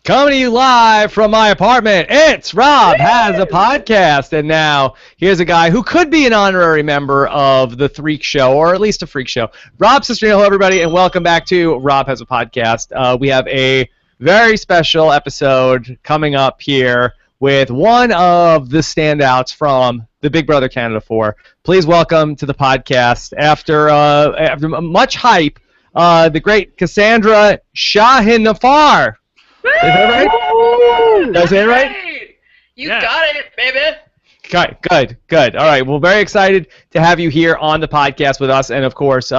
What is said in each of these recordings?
Coming to you live from my apartment, it's Rob Has a Podcast. And now, here's a guy who could be an honorary member of the Threek Show, or at least a Freak Show. Rob Cesternino, hello everybody, and welcome back to Rob Has a Podcast. We have a very special episode coming up here with one of the standouts from the Big Brother Canada 4. Please welcome to the podcast, after much hype, the great Cassandra Shahinfar. Is that right? Did I say it right? You got it, baby. Okay, good. All right, well, very excited to have you here on the podcast with us. And, of course,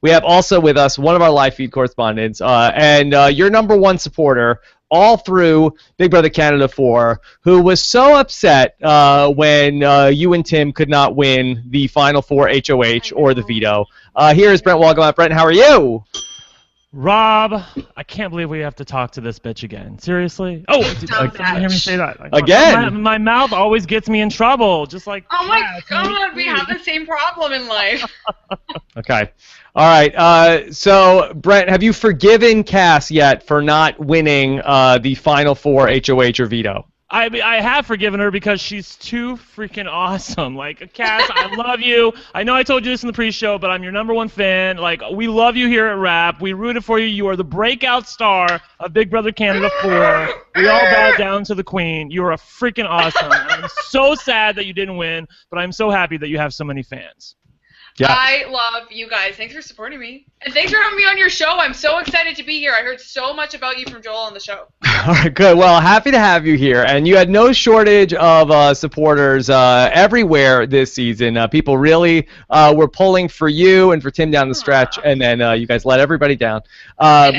we have also with us one of our live feed correspondents and your number one supporter all through Big Brother Canada 4, who was so upset when you and Tim could not win the Final Four HOH or the veto. Here is Brent Walgamot. Brent, how are you? Rob, I can't believe we have to talk to this bitch again. Seriously? Oh, did you hear me say that? Again? My mouth always gets me in trouble, just like... Oh my God, we have the same problem in life. Okay. All right. So, Brent, have you forgiven Cass yet for not winning the Final Four HOH or veto? I have forgiven her because she's too freaking awesome. Like, Cass, I love you. I know I told you this in the pre-show, but I'm your number one fan. Like, we love you here at RHAP. We rooted for you. You are the breakout star of Big Brother Canada 4. We all bow down to the queen. You are a freaking awesome. I'm so sad that you didn't win, but I'm so happy that you have so many fans. Yeah. I love you guys. Thanks for supporting me. And thanks for having me on your show. I'm so excited to be here. I heard so much about you from Joel on the show. All right, good. Well, happy to have you here. And you had no shortage of supporters everywhere this season. People really were pulling for you and for Tim down the stretch, and then you guys let everybody down. But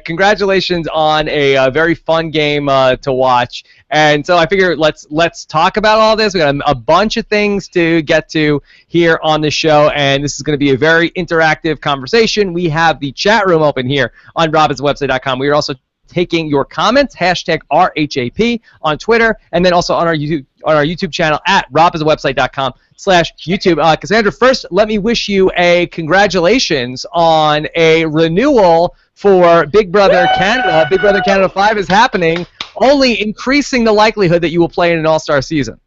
congratulations on a very fun game to watch. And so I figure let's talk about all this. We got a bunch of things to get to here on the show, and this is going to be a very interactive conversation. We have the chat room open here on robinswebsite.com. We are also taking your comments, hashtag RHAP on Twitter, and then also on our YouTube channel at robinswebsite.com/YouTube. Cassandra, first, let me wish you a congratulations on a renewal for Big Brother Canada. Big Brother Canada 5 is happening, only increasing the likelihood that you will play in an all-star season.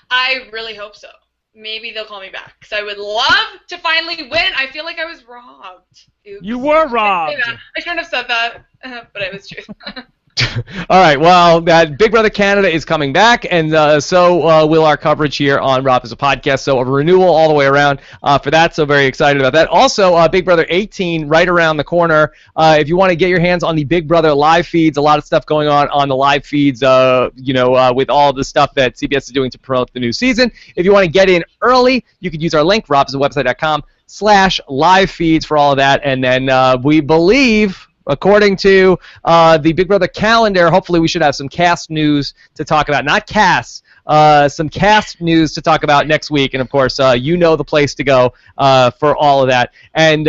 I really hope so. Maybe they'll call me back, because I would love to finally win. I feel like I was robbed. Oops. You were robbed. I shouldn't have said that, but it was true. All right, well, Big Brother Canada is coming back, and so will our coverage here on Rob as a Podcast. So a renewal all the way around for that, so very excited about that. Also, Big Brother 18 right around the corner. If you want to get your hands on the Big Brother live feeds, a lot of stuff going on the live feeds, with all the stuff that CBS is doing to promote the new season. If you want to get in early, you could use our link, robswebsite.com/live feeds for all of that, and then we believe, according to the Big Brother calendar, hopefully we should have some cast news to talk about. Not cast, some cast news to talk about next week. And, of course, you know the place to go for all of that. And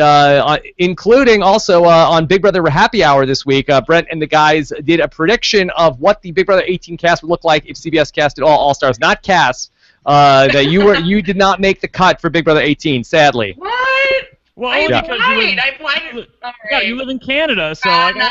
including also on Big Brother Happy Hour this week, Brent and the guys did a prediction of what the Big Brother 18 cast would look like if CBS casted all All-Stars. Not cast. That you did not make the cut for Big Brother 18, sadly. What? Well, I because applied. Yeah, you live in Canada, so Canada.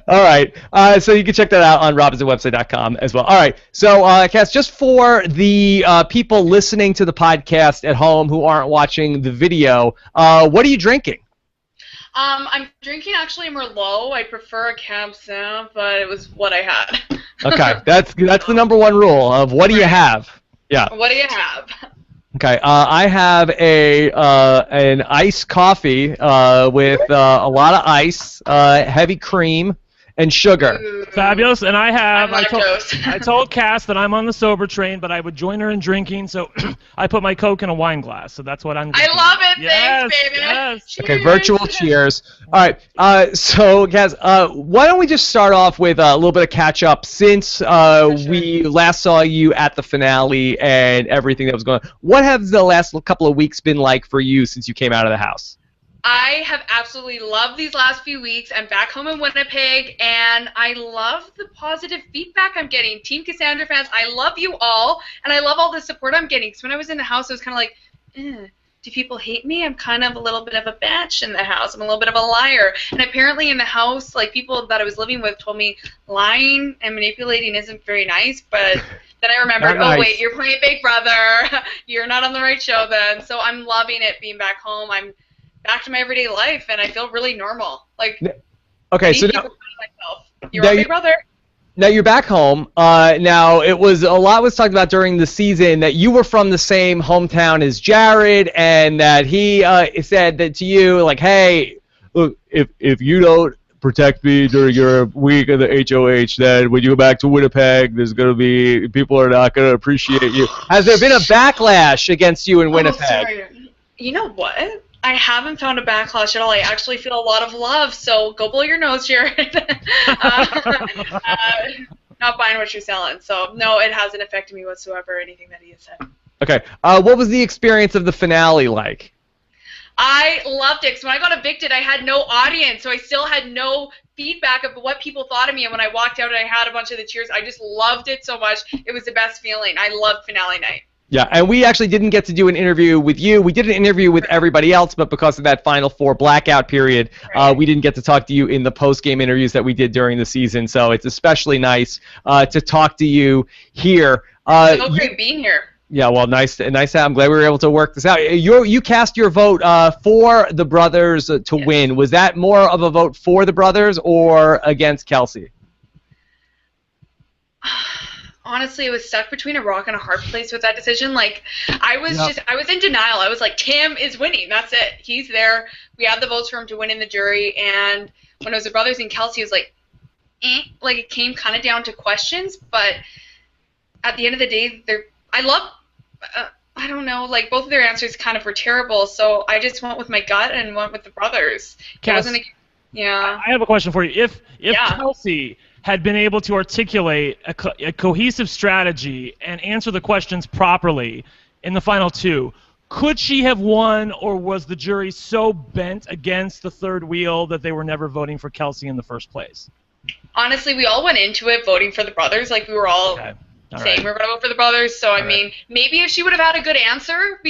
All right, so you can check that out on robinsonwebsite.com as well. All right, so Cass, just for the people listening to the podcast at home who aren't watching the video, what are you drinking? I'm drinking actually Merlot. I prefer a Cab Sav, but it was what I had. Okay, that's the number one rule of what do you have? Yeah. What do you have? Okay, I have an iced coffee with a lot of ice, heavy cream, and sugar. Ooh. Fabulous. And I told Cass that I'm on the sober train, but I would join her in drinking, so I put my Coke in a wine glass. So that's what I'm drinking. I love it. Yes, Thanks, baby. Yes. Okay, virtual cheers. All right, so Cass, why don't we just start off with a little bit of catch up since we last saw you at the finale and everything that was going on. What have the last couple of weeks been like for you since you came out of the house? I have absolutely loved these last few weeks. I'm back home in Winnipeg, and I love the positive feedback I'm getting. Team Cassandra fans, I love you all, and I love all the support I'm getting. Because when I was in the house, I was kind of like, do people hate me? I'm kind of a little bit of a bitch in the house. I'm a little bit of a liar. And apparently in the house, like, people that I was living with told me lying and manipulating isn't very nice, but then I remembered, Not nice. Oh, wait, you're playing Big Brother. You're not on the right show then. So I'm loving it being back home. I'm back to my everyday life, and I feel really normal. Like, Okay, so people now, myself. You're on Big Brother? now you're back home. Now, a lot was talked about during the season that you were from the same hometown as Jared, and that he said that to you, like, hey, look, if you don't protect me during your week of the HOH, then when you go back to Winnipeg, there's going to be, people are not going to appreciate you. Has there been a backlash against you in Winnipeg? Sorry. You know what? I haven't found a backlash at all. I actually feel a lot of love, so go blow your nose, Jared. Not buying what you're selling. So, no, it hasn't affected me whatsoever, anything that he has said. Okay. What was the experience of the finale like? I loved it, because when I got evicted, I had no audience, so I still had no feedback of what people thought of me, and when I walked out and I had a bunch of the cheers, I just loved it so much. It was the best feeling. I loved finale night. Yeah, and we actually didn't get to do an interview with you. We did an interview with everybody else, but because of that Final Four blackout period, we didn't get to talk to you in the post-game interviews that we did during the season, so it's especially nice to talk to you here. It's so great being here. Yeah, well, nice. I'm glad we were able to work this out. You cast your vote for the brothers to win. Was that more of a vote for the brothers or against Kelsey? Honestly, it was stuck between a rock and a hard place with that decision. Like, I was in denial. I was like, Tim is winning. That's it. He's there. We had the votes for him to win in the jury. And when it was the brothers and Kelsey, it was like, like, it came kind of down to questions. But at the end of the day, I don't know, like, both of their answers kind of were terrible. So I just went with my gut and went with the brothers. Cass, yeah. I have a question for you. If Kelsey had been able to articulate a cohesive strategy and answer the questions properly in the final two, could she have won, or was the jury so bent against the third wheel that they were never voting for Kelsey in the first place? Honestly, we all went into it voting for the brothers. Like, we were all saying we were going to vote for the brothers. So, I mean, maybe if she would have had a good answer,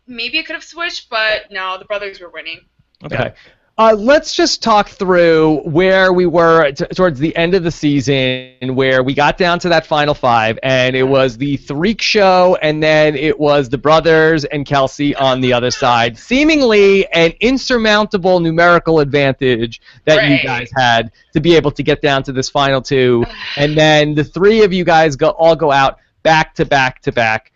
maybe it could have switched, but no, the brothers were winning. Okay. Let's just talk through where we were towards the end of the season, where we got down to that final five, and it was the Threek Show, and then it was the brothers and Kelsey on the other side. Seemingly an insurmountable numerical advantage that you guys had to be able to get down to this final two, and then the three of you guys all go out back to back to back.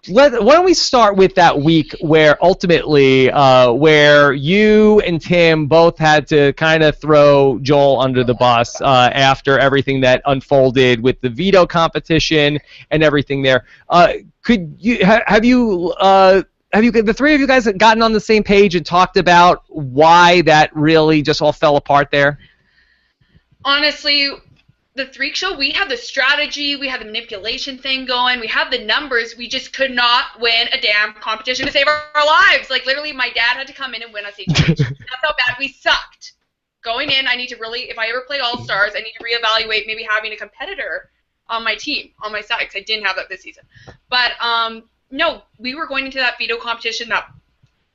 Why don't we start with that week where ultimately where you and Tim both had to kind of throw Joel under the bus after everything that unfolded with the veto competition and everything there. Could you have the three of you guys gotten on the same page and talked about why that really just all fell apart there? Honestly, the Threek Show, we had the strategy, we had the manipulation thing going, we had the numbers, we just could not win a damn competition to save our lives. Like, literally, my dad had to come in and win us HOH. That's how bad we sucked. Going in, I need to really, if I ever play All-Stars, I need to reevaluate maybe having a competitor on my team, on my side, because I didn't have that this season. But, no, we were going into that veto competition, that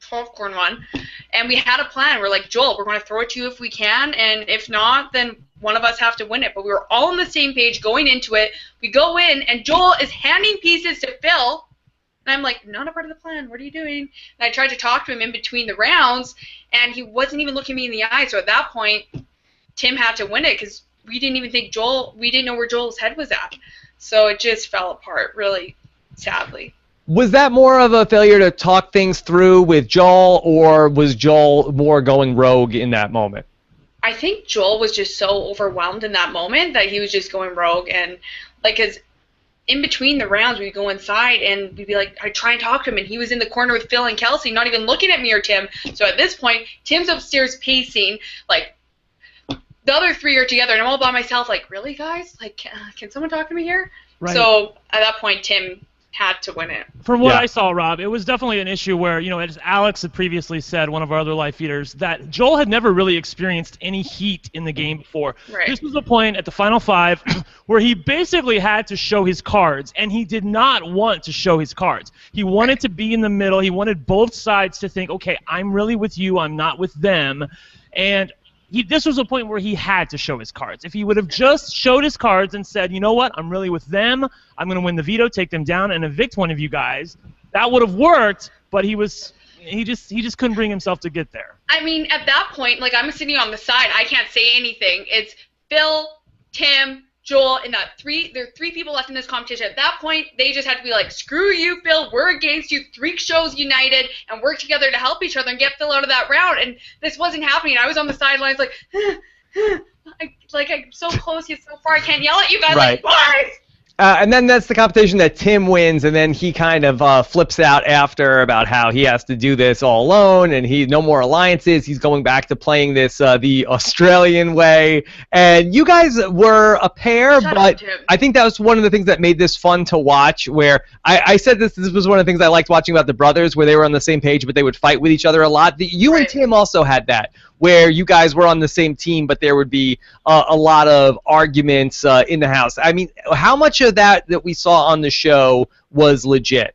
popcorn one, and we had a plan. We're like, Joel, we're going to throw it to you if we can, and if not, then one of us have to win it. But we were all on the same page going into it. We go in, and Joel is handing pieces to Phil, and I'm like, not a part of the plan. What are you doing? And I tried to talk to him in between the rounds, and he wasn't even looking me in the eye. So at that point, Tim had to win it because we didn't even think we didn't know where Joel's head was at. So it just fell apart, really sadly. Was that more of a failure to talk things through with Joel, or was Joel more going rogue in that moment? I think Joel was just so overwhelmed in that moment that he was just going rogue. And, like, cause in between the rounds, we'd go inside and we'd be like, I'd try and talk to him, and he was in the corner with Phil and Kelsey, not even looking at me or Tim. So at this point, Tim's upstairs pacing, like, the other three are together, and I'm all by myself, like, really, guys? Like, can someone talk to me here? Right. So at that point, Tim had to win it. From what I saw, Rob, it was definitely an issue where, as Alex had previously said, one of our other live feeders, that Joel had never really experienced any heat in the game before. Right. This was the point at the Final Five where he basically had to show his cards, and he did not want to show his cards. He wanted to be in the middle. He wanted both sides to think, okay, I'm really with you, I'm not with them. And this was a point where he had to show his cards. If he would have just showed his cards and said, you know what, I'm really with them, I'm going to win the veto, take them down, and evict one of you guys, that would have worked, but he just couldn't bring himself to get there. I mean, at that point, like, I'm sitting on the side, I can't say anything. It's Phil, Tim, Joel, and there are 3 people left in this competition. At that point, they just had to be like, screw you, Phil, we're against you, Threek Show's united, and work together to help each other and get Phil out of that round. And this wasn't happening. I was on the sidelines like, I'm so close, he's so far, I can't yell at you guys. Right. Like, boys! And then that's the competition that Tim wins, and then he kind of flips out after about how he has to do this all alone, and no more alliances. He's going back to playing this the Australian way. And you guys were a pair, but I think that was one of the things that made this fun to watch, where I said this was one of the things I liked watching about the brothers, where they were on the same page, but they would fight with each other a lot. You and Tim also had that, where you guys were on the same team, but there would be a lot of arguments in the house. I mean, how much of that we saw on the show was legit?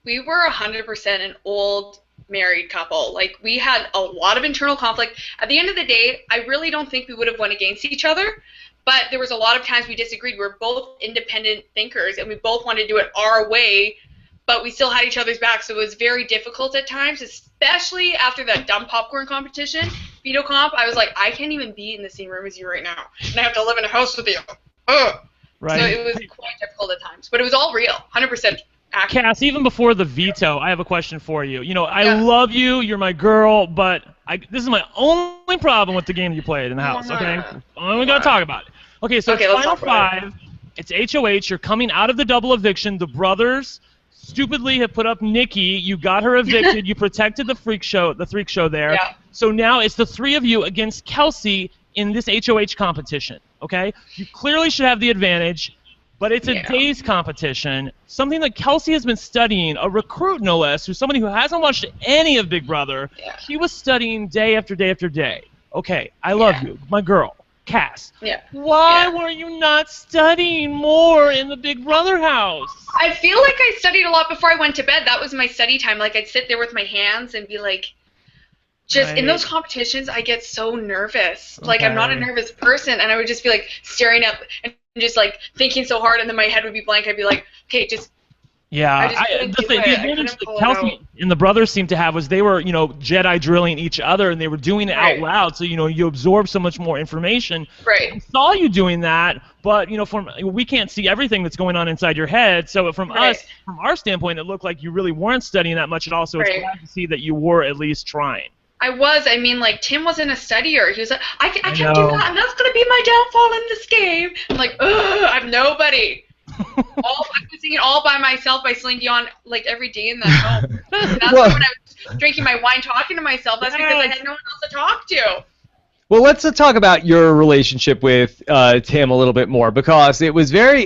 We were 100% an old married couple. Like, we had a lot of internal conflict. At the end of the day, I really don't think we would have won against each other, but there was a lot of times we disagreed. We were both independent thinkers, and we both wanted to do it our way, but we still had each other's back, so it was very difficult at times, especially after that dumb popcorn competition, veto comp. I was like, I can't even be in the same room as you right now, and I have to live in a house with you. Ugh. Right. So it was quite difficult at times, but it was all real, 100% accurate. Cass, even before the veto, I have a question for you. I love you, you're my girl, but this is my only problem with the game you played in the house, okay? We got to talk about it. Okay, so it's Final 5, it's HOH, you're coming out of the double eviction, the brothers stupidly have put up Nikki, you got her evicted, you protected the Threek Show there. Yeah. So now it's the 3 of you against Kelsey in this HOH competition, okay? You clearly should have the advantage, but it's a day's competition, something that Kelsey has been studying, a recruit no less, who's somebody who hasn't watched any of Big Brother. Yeah. She was studying day after day after day. Okay, I love you, my girl, Cass. Yeah. Why were you not studying more in the Big Brother house? I feel like I studied a lot before I went to bed. That was my study time. Like, I'd sit there with my hands and be like, in those competitions, I get so nervous. Like, I'm not a nervous person, and I would just be, like, staring up and just, like, thinking so hard, and then my head would be blank. I'd be like, okay, just... Yeah, the advantage that Kelsey and the brothers seemed to have was they were, Jedi drilling each other, and they were doing it out loud, so, you absorb so much more information. Right. I saw you doing that, but, we can't see everything that's going on inside your head, so from our standpoint, it looked like you really weren't studying that much at all, so it's glad to see that you were at least trying. I was. I mean, like, Tim wasn't a studier. He was like, I can't do that, and that's going to be my downfall in this game. I'm like, ugh, I have nobody. I was singing all by myself by Celine Dion, like, every day in that home. That's when I was drinking my wine talking to myself. That's because I had no one else to talk to. Well, let's talk about your relationship with Tim a little bit more, because it was very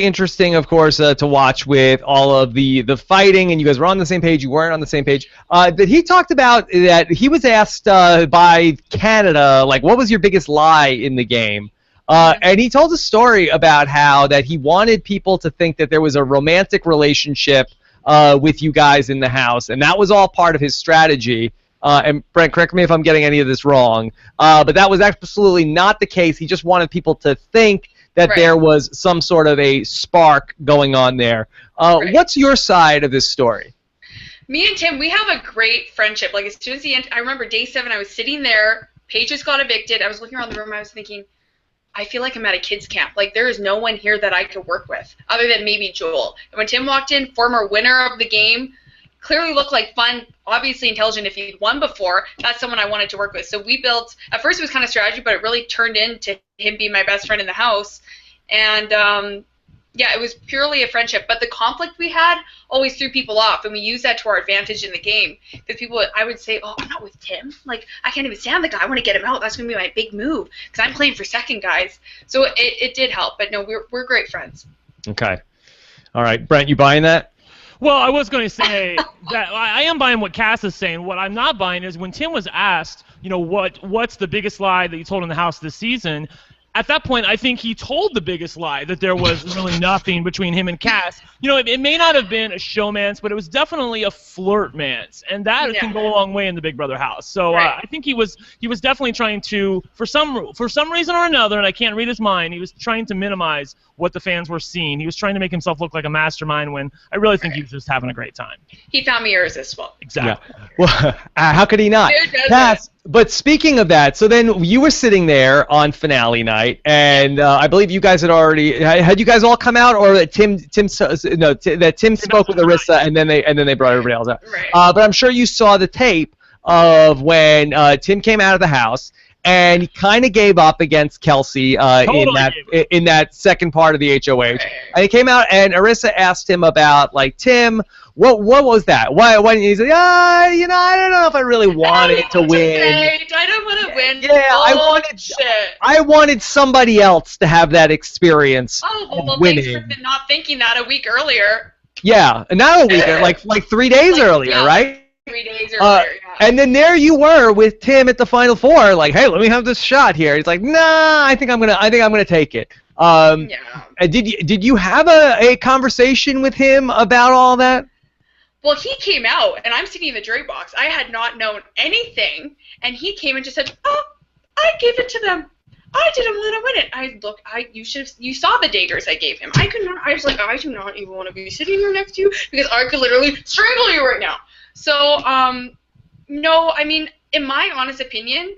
interesting, of course, to watch with all of the fighting, and you guys were on the same page, you weren't on the same page. That he talked about that he was asked by Canada, like, what was your biggest lie in the game? And he told a story about how that he wanted people to think that there was a romantic relationship with you guys in the house, and that was all part of his strategy. And Brent, correct me if I'm getting any of this wrong, but that was absolutely not the case. He just wanted people to think that there was some sort of a spark going on there. What's your side of this story? Me and Tim, we have a great friendship. Like, as soon as I remember day 7, I was sitting there, Paige just got evicted, I was looking around the room, I was thinking, I feel like I'm at a kids camp. Like, there is no one here that I could work with, other than maybe Joel. And when Tim walked in, former winner of the game, clearly looked like fun, obviously intelligent. If he'd won before, that's someone I wanted to work with. So we built, at first it was kind of strategy, but it really turned into him being my best friend in the house. And yeah, it was purely a friendship. But the conflict we had always threw people off, and we used that to our advantage in the game. Because people, I would say, oh, I'm not with Tim. Like, I can't even stand the guy. I want to get him out. That's going to be my big move. Because I'm playing for second, guys. So it did help. But no, we're great friends. Okay. All right, Brent, you buying that? Well, I was going to say that I am buying what Cass is saying. What I'm not buying is when Tim was asked, what's the biggest lie that you told in the house this season? At that point, I think he told the biggest lie, that there was really nothing between him and Cass. It may not have been a showmance, but it was definitely a flirtmance, and that can go a long way in the Big Brother house. So I think he was definitely trying to, for some reason or another, and I can't read his mind, he was trying to minimize what the fans were seeing. He was trying to make himself look like a mastermind when I really think he was just having a great time. He found me irresistible. Exactly. Yeah. Well, how could he not? Cass, but speaking of that, so then you were sitting there on finale night, and I believe you guys had you guys all come out, or that Tim spoke with Arissa, and then they brought everybody else out. Right. But I'm sure you saw the tape of when Tim came out of the house, and he kind of gave up against Kelsey in that second part of the HOH. Right. And he came out, and Arissa asked him about, like, Tim, what was that? Why? He's like, I don't know if I really wanted to win. I don't want to win. Yeah, I wanted somebody else to have that experience. Well, winning. Thanks for not thinking that a week earlier. Yeah, not a week, like 3 days earlier, right? 3 days earlier, And then there you were with Tim at the Final Four, like, hey, let me have this shot here. He's like, nah, I think I'm gonna take it. Did you have a conversation with him about all that? Well, he came out, and I'm sitting in the jury box. I had not known anything, and he came and just said, "Oh, I gave it to them. I didn't want to win it." You saw the daggers I gave him. I was like, I do not even want to be sitting here next to you because I could literally strangle you right now. So, no, I mean, in my honest opinion,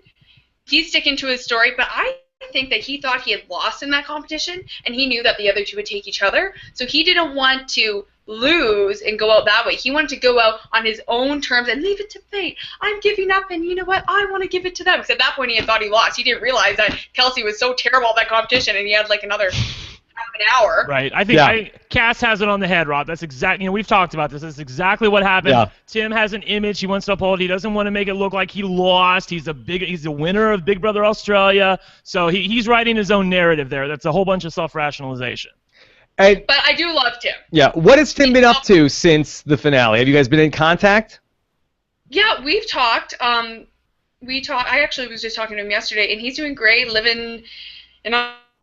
he's sticking to his story, but I think that he thought he had lost in that competition, and he knew that the other two would take each other, so he didn't want to lose and go out that way. He wanted to go out on his own terms and leave it to fate. I'm giving up, and you know what? I want to give it to them. Because at that point, he had thought he lost. He didn't realize that Kelsey was so terrible at that competition, and he had like another half an hour. Right. I think Cass has it on the head, Rob. That's exactly. We've talked about this. That's exactly what happened. Yeah. Tim has an image he wants to uphold. He doesn't want to make it look like he lost. He's the winner of Big Brother Australia. So he's writing his own narrative there. That's a whole bunch of self-rationalization. But I do love Tim. Yeah. What has Tim been up to since the finale? Have you guys been in contact? Yeah, we've talked. I actually was just talking to him yesterday, and he's doing great, living in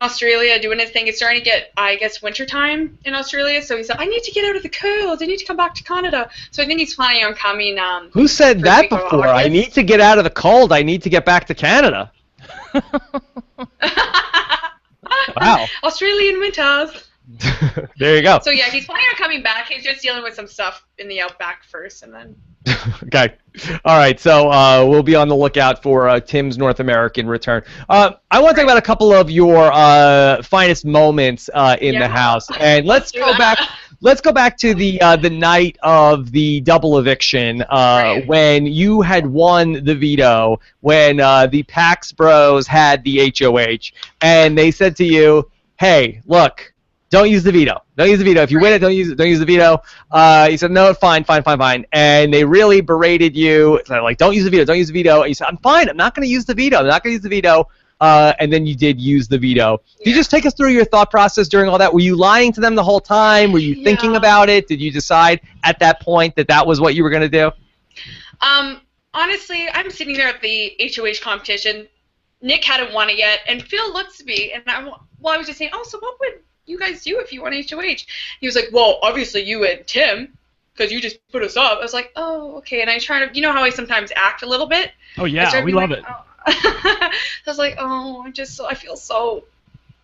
Australia, doing his thing. It's starting to get, I guess, wintertime in Australia, so he said, I need to get out of the cold. I need to come back to Canada. So I think he's planning on coming. Who said that before? I need to get out of the cold. I need to get back to Canada. Wow. Australian winters. There you go. So yeah, he's planning on coming back. He's just dealing with some stuff in the outback first, and then. Okay. All right. So we'll be on the lookout for Tim's North American return. I want to talk about a couple of your finest moments in the house, and let's go back. Let's go back to the night of the double eviction when you had won the veto, when the Pax Bros had the HOH, and they said to you, "Hey, look. Don't use the veto. Don't use the veto. If you win it, don't use the veto." You said, "No, fine. And they really berated you. They're like, "Don't use the veto. Don't use the veto." And you said, "I'm fine. I'm not going to use the veto. I'm not going to use the veto." And then you did use the veto. Can you just take us through your thought process during all that? Were you lying to them the whole time? Were you thinking about it? Did you decide at that point that was what you were going to do? Honestly, I'm sitting there at the HOH competition. Nick hadn't won it yet, and Phil looks at me, and I was just saying, "Oh, so what would you guys do if you won HOH?" He was like, "Well, obviously you and Tim, because you just put us up." I was like, "Oh, okay." And I try to, you know how I sometimes act a little bit? Oh, yeah, we love it. Oh. I was like, "Oh, I feel so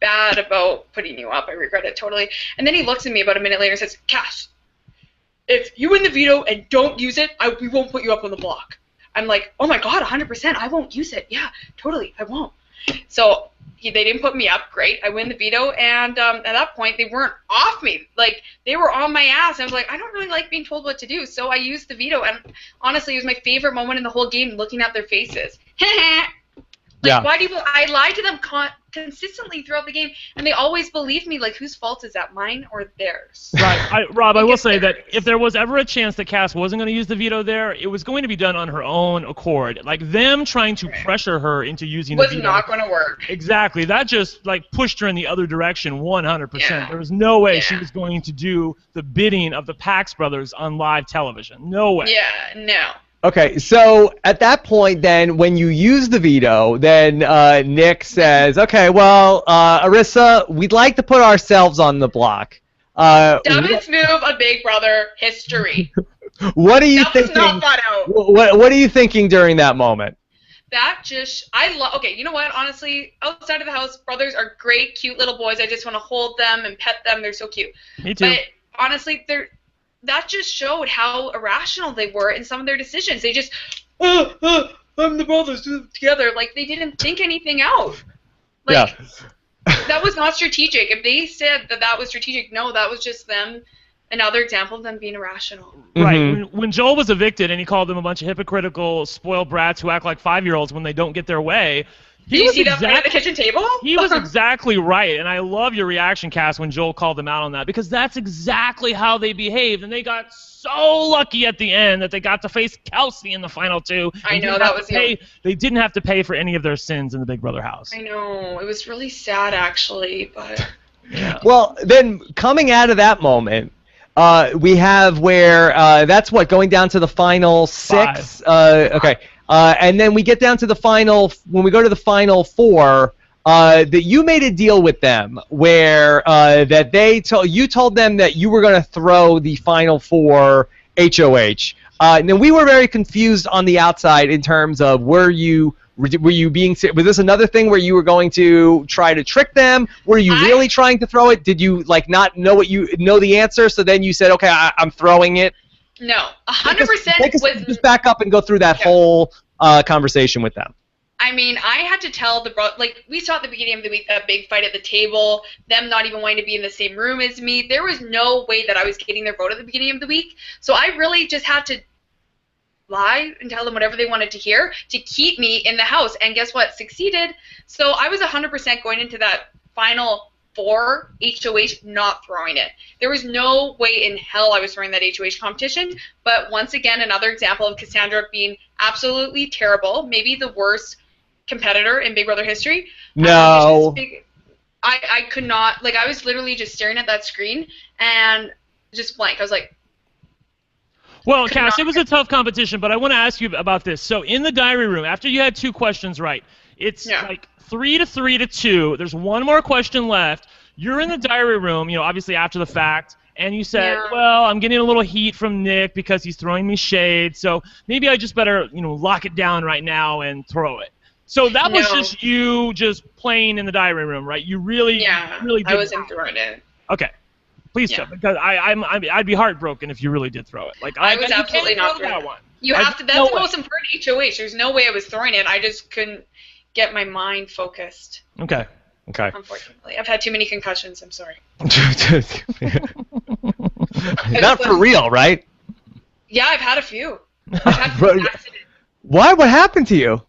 bad about putting you up. I regret it totally." And then he looks at me about a minute later and says, "Cass, if you win the veto and don't use it, we won't put you up on the block." I'm like, "Oh my God, 100%, I won't use it. Yeah, totally, I won't." So they didn't put me up. Great, I win the veto, and at that point they weren't off me. Like, they were on my ass. I was like, I don't really like being told what to do, so I used the veto, and honestly, it was my favorite moment in the whole game, looking at their faces. Yeah. Why do I lied to them consistently throughout the game, and they always believe me? Like, whose fault is that, mine or theirs? Right, Rob, I will say that if there was ever a chance that Cass wasn't going to use the veto there, it was going to be done on her own accord. Like, them trying to pressure her into using the veto was not going to work. Exactly. That just, like, pushed her in the other direction 100%. Yeah. There was no way she was going to do the bidding of the Pax brothers on live television. No way. Yeah, no. Okay, so at that point, then, when you use the veto, then Nick says, "Okay, well, Arissa, we'd like to put ourselves on the block." Dumbest move of Big Brother history. What are you thinking? That was not thought out. What are you thinking during that moment? That just, okay, you know what? Honestly, outside of the house, brothers are great, cute little boys. I just want to hold them and pet them. They're so cute. Me too. But honestly, that just showed how irrational they were in some of their decisions. They just, I'm the brothers, do it together. Like, they didn't think anything out. Like, that was not strategic. If they said that was strategic, no, that was just them. Another example of them being irrational. Right. Mm-hmm. When Joel was evicted and he called them a bunch of hypocritical, spoiled brats who act like 5-year-olds when they don't get their way. Did you see that at the kitchen table? He was exactly right, and I love your reaction, Cass, when Joel called them out on that, because that's exactly how they behaved, and they got so lucky at the end that they got to face Kelsey in the final 2. I know, that was they didn't have to pay for any of their sins in the Big Brother house. I know. It was really sad, actually, but... Yeah. Well, then, coming out of that moment, we have where, that's what, going down to the final 6? Okay. And then we get down to the final, when we go to the final 4, that you made a deal with them where that you told them that you were going to throw the final 4 HOH. And then we were very confused on the outside in terms of were you being, was this another thing where you were going to try to trick them? Were you really trying to throw it? Did you like not know the answer, so then you said, okay, I'm throwing it? No, 100% just back up and go through that whole conversation with them. I mean, I had to tell we saw at the beginning of the week that big fight at the table, them not even wanting to be in the same room as me. There was no way that I was getting their vote at the beginning of the week. So I really just had to lie and tell them whatever they wanted to hear to keep me in the house. And guess what? Succeeded. So I was 100% going into that final 4 HOH not throwing it. There was no way in hell I was throwing that HOH competition, but once again, another example of Cassandra being absolutely terrible, maybe the worst competitor in Big Brother history. No. I could not, like, I was literally just staring at that screen and just blank. I was like... Well, Cass, it was a tough competition, but I want to ask you about this. So in the diary room, after you had 2 questions right, it's like 3 to 2. There's one more question left. You're in the diary room, obviously after the fact, and you said, well, I'm getting a little heat from Nick because he's throwing me shade, so maybe I just better, lock it down right now and throw it. So that was just you just playing in the diary room, right? You really did. I wasn't throwing it. Okay. Please tell, because I'd be heartbroken if you really did throw it. Like I was absolutely not throwing that one. You have to. That's the most important HOH. There's no way I was throwing it. I just couldn't get my mind focused. Okay. Unfortunately, I've had too many concussions. I'm sorry. Not for real, right? Yeah, I've had a few. I've had an accident. Why? What happened to you?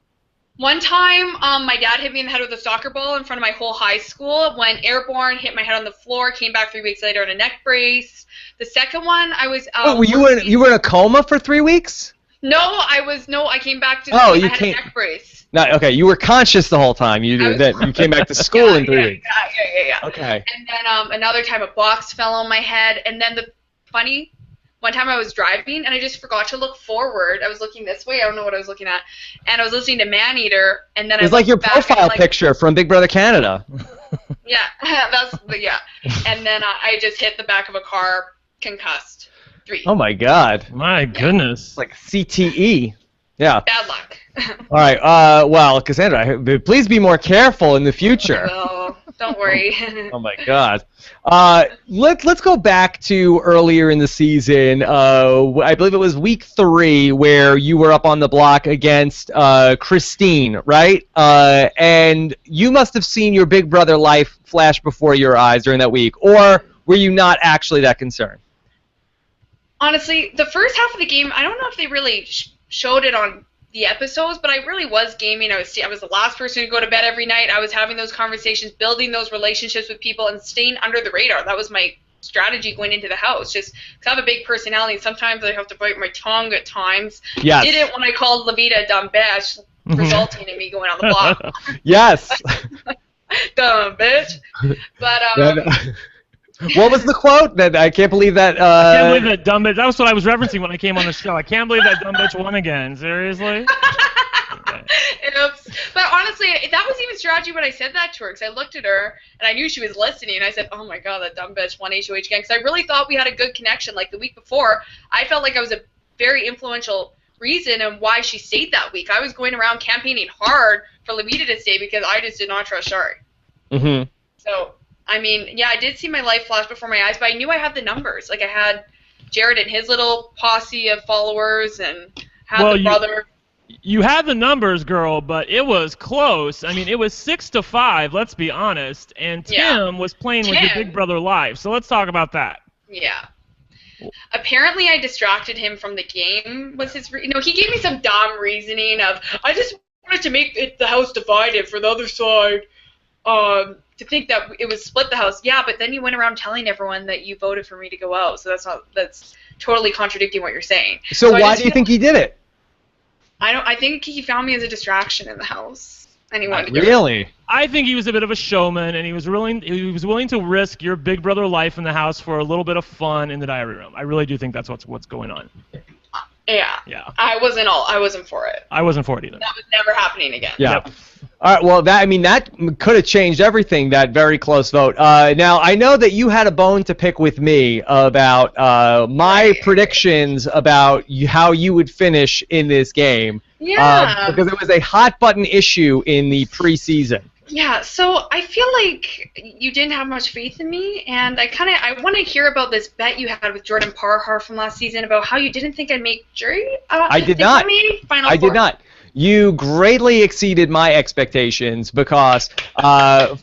One time, my dad hit me in the head with a soccer ball in front of my whole high school. Went airborne, hit my head on the floor, came back 3 weeks later in a neck brace. The second one, I was out. Wait, you were in a coma for 3 weeks? No, I came back to school. I had a neck brace. No, okay, you were conscious the whole time. You came back to school in 3 weeks. Yeah. Okay. And then another time a box fell on my head. And then one time I was driving and I just forgot to look forward. I was looking this way. I don't know what I was looking at. And I was listening to Maneater. And then it was like your profile picture from Big Brother Canada. Yeah, And then I just hit the back of a car, concussed. 3. Oh my God. My goodness. It's like CTE. Yeah. Bad luck. All right. Well, Cassandra, please be more careful in the future. No, don't worry. Oh my God. Let's go back to earlier in the season. I believe it was week 3 where you were up on the block against Christine, right? And you must have seen your Big Brother life flash before your eyes during that week, or were you not actually that concerned? Honestly, the first half of the game, I don't know if they really showed it on the episodes, but I really was gaming. I was the last person to go to bed every night. I was having those conversations, building those relationships with people, and staying under the radar. That was my strategy going into the house, just because I have a big personality, and sometimes I have to bite my tongue at times. Yes. I did it when I called Levita a dumb bitch, resulting in me going on the block. Yes. Dumb bitch. But what was the quote? That I can't believe that. I can't believe that dumb bitch. That was what I was referencing when I came on the show. I can't believe that dumb bitch won again. Seriously. Oops. But honestly, that was even strategy when I said that to her, because I looked at her and I knew she was listening. And I said, "Oh my God, that dumb bitch won HOH again," because I really thought we had a good connection. Like the week before, I felt like I was a very influential reason and why she stayed that week. I was going around campaigning hard for Levita to stay because I just did not trust Shari. Mm-hmm. So, I mean, yeah, I did see my life flash before my eyes, but I knew I had the numbers. Like I had Jared and his little posse of followers, and had the brother. You had the numbers, girl, but it was close. I mean, it was 6-5. Let's be honest. And Tim was playing with your big brother live. So let's talk about that. Yeah. Apparently, I distracted him from the game. Was his? He gave me some dumb reasoning of, I just wanted to make the house divided for the other side. To think that it would split the house. Yeah, but then you went around telling everyone that you voted for me to go out. So that's totally contradicting what you're saying. So why do you think he did it? I think he found me as a distraction in the house. And he wanted to really? I think he was a bit of a showman, and he was willing to risk your big brother life in the house for a little bit of fun in the diary room. I really do think that's what's going on. Yeah. I wasn't for it. I wasn't for it either. That was never happening again. Yeah. Yep. All right. Well, that could have changed everything. That very close vote. Now I know that you had a bone to pick with me about my predictions about how you would finish in this game. Yeah. Because it was a hot button issue in the preseason. Yeah, so I feel like you didn't have much faith in me, and I want to hear about this bet you had with Jordan Parhar from last season about how you didn't think I'd make jury. I did not. I did not. You greatly exceeded my expectations because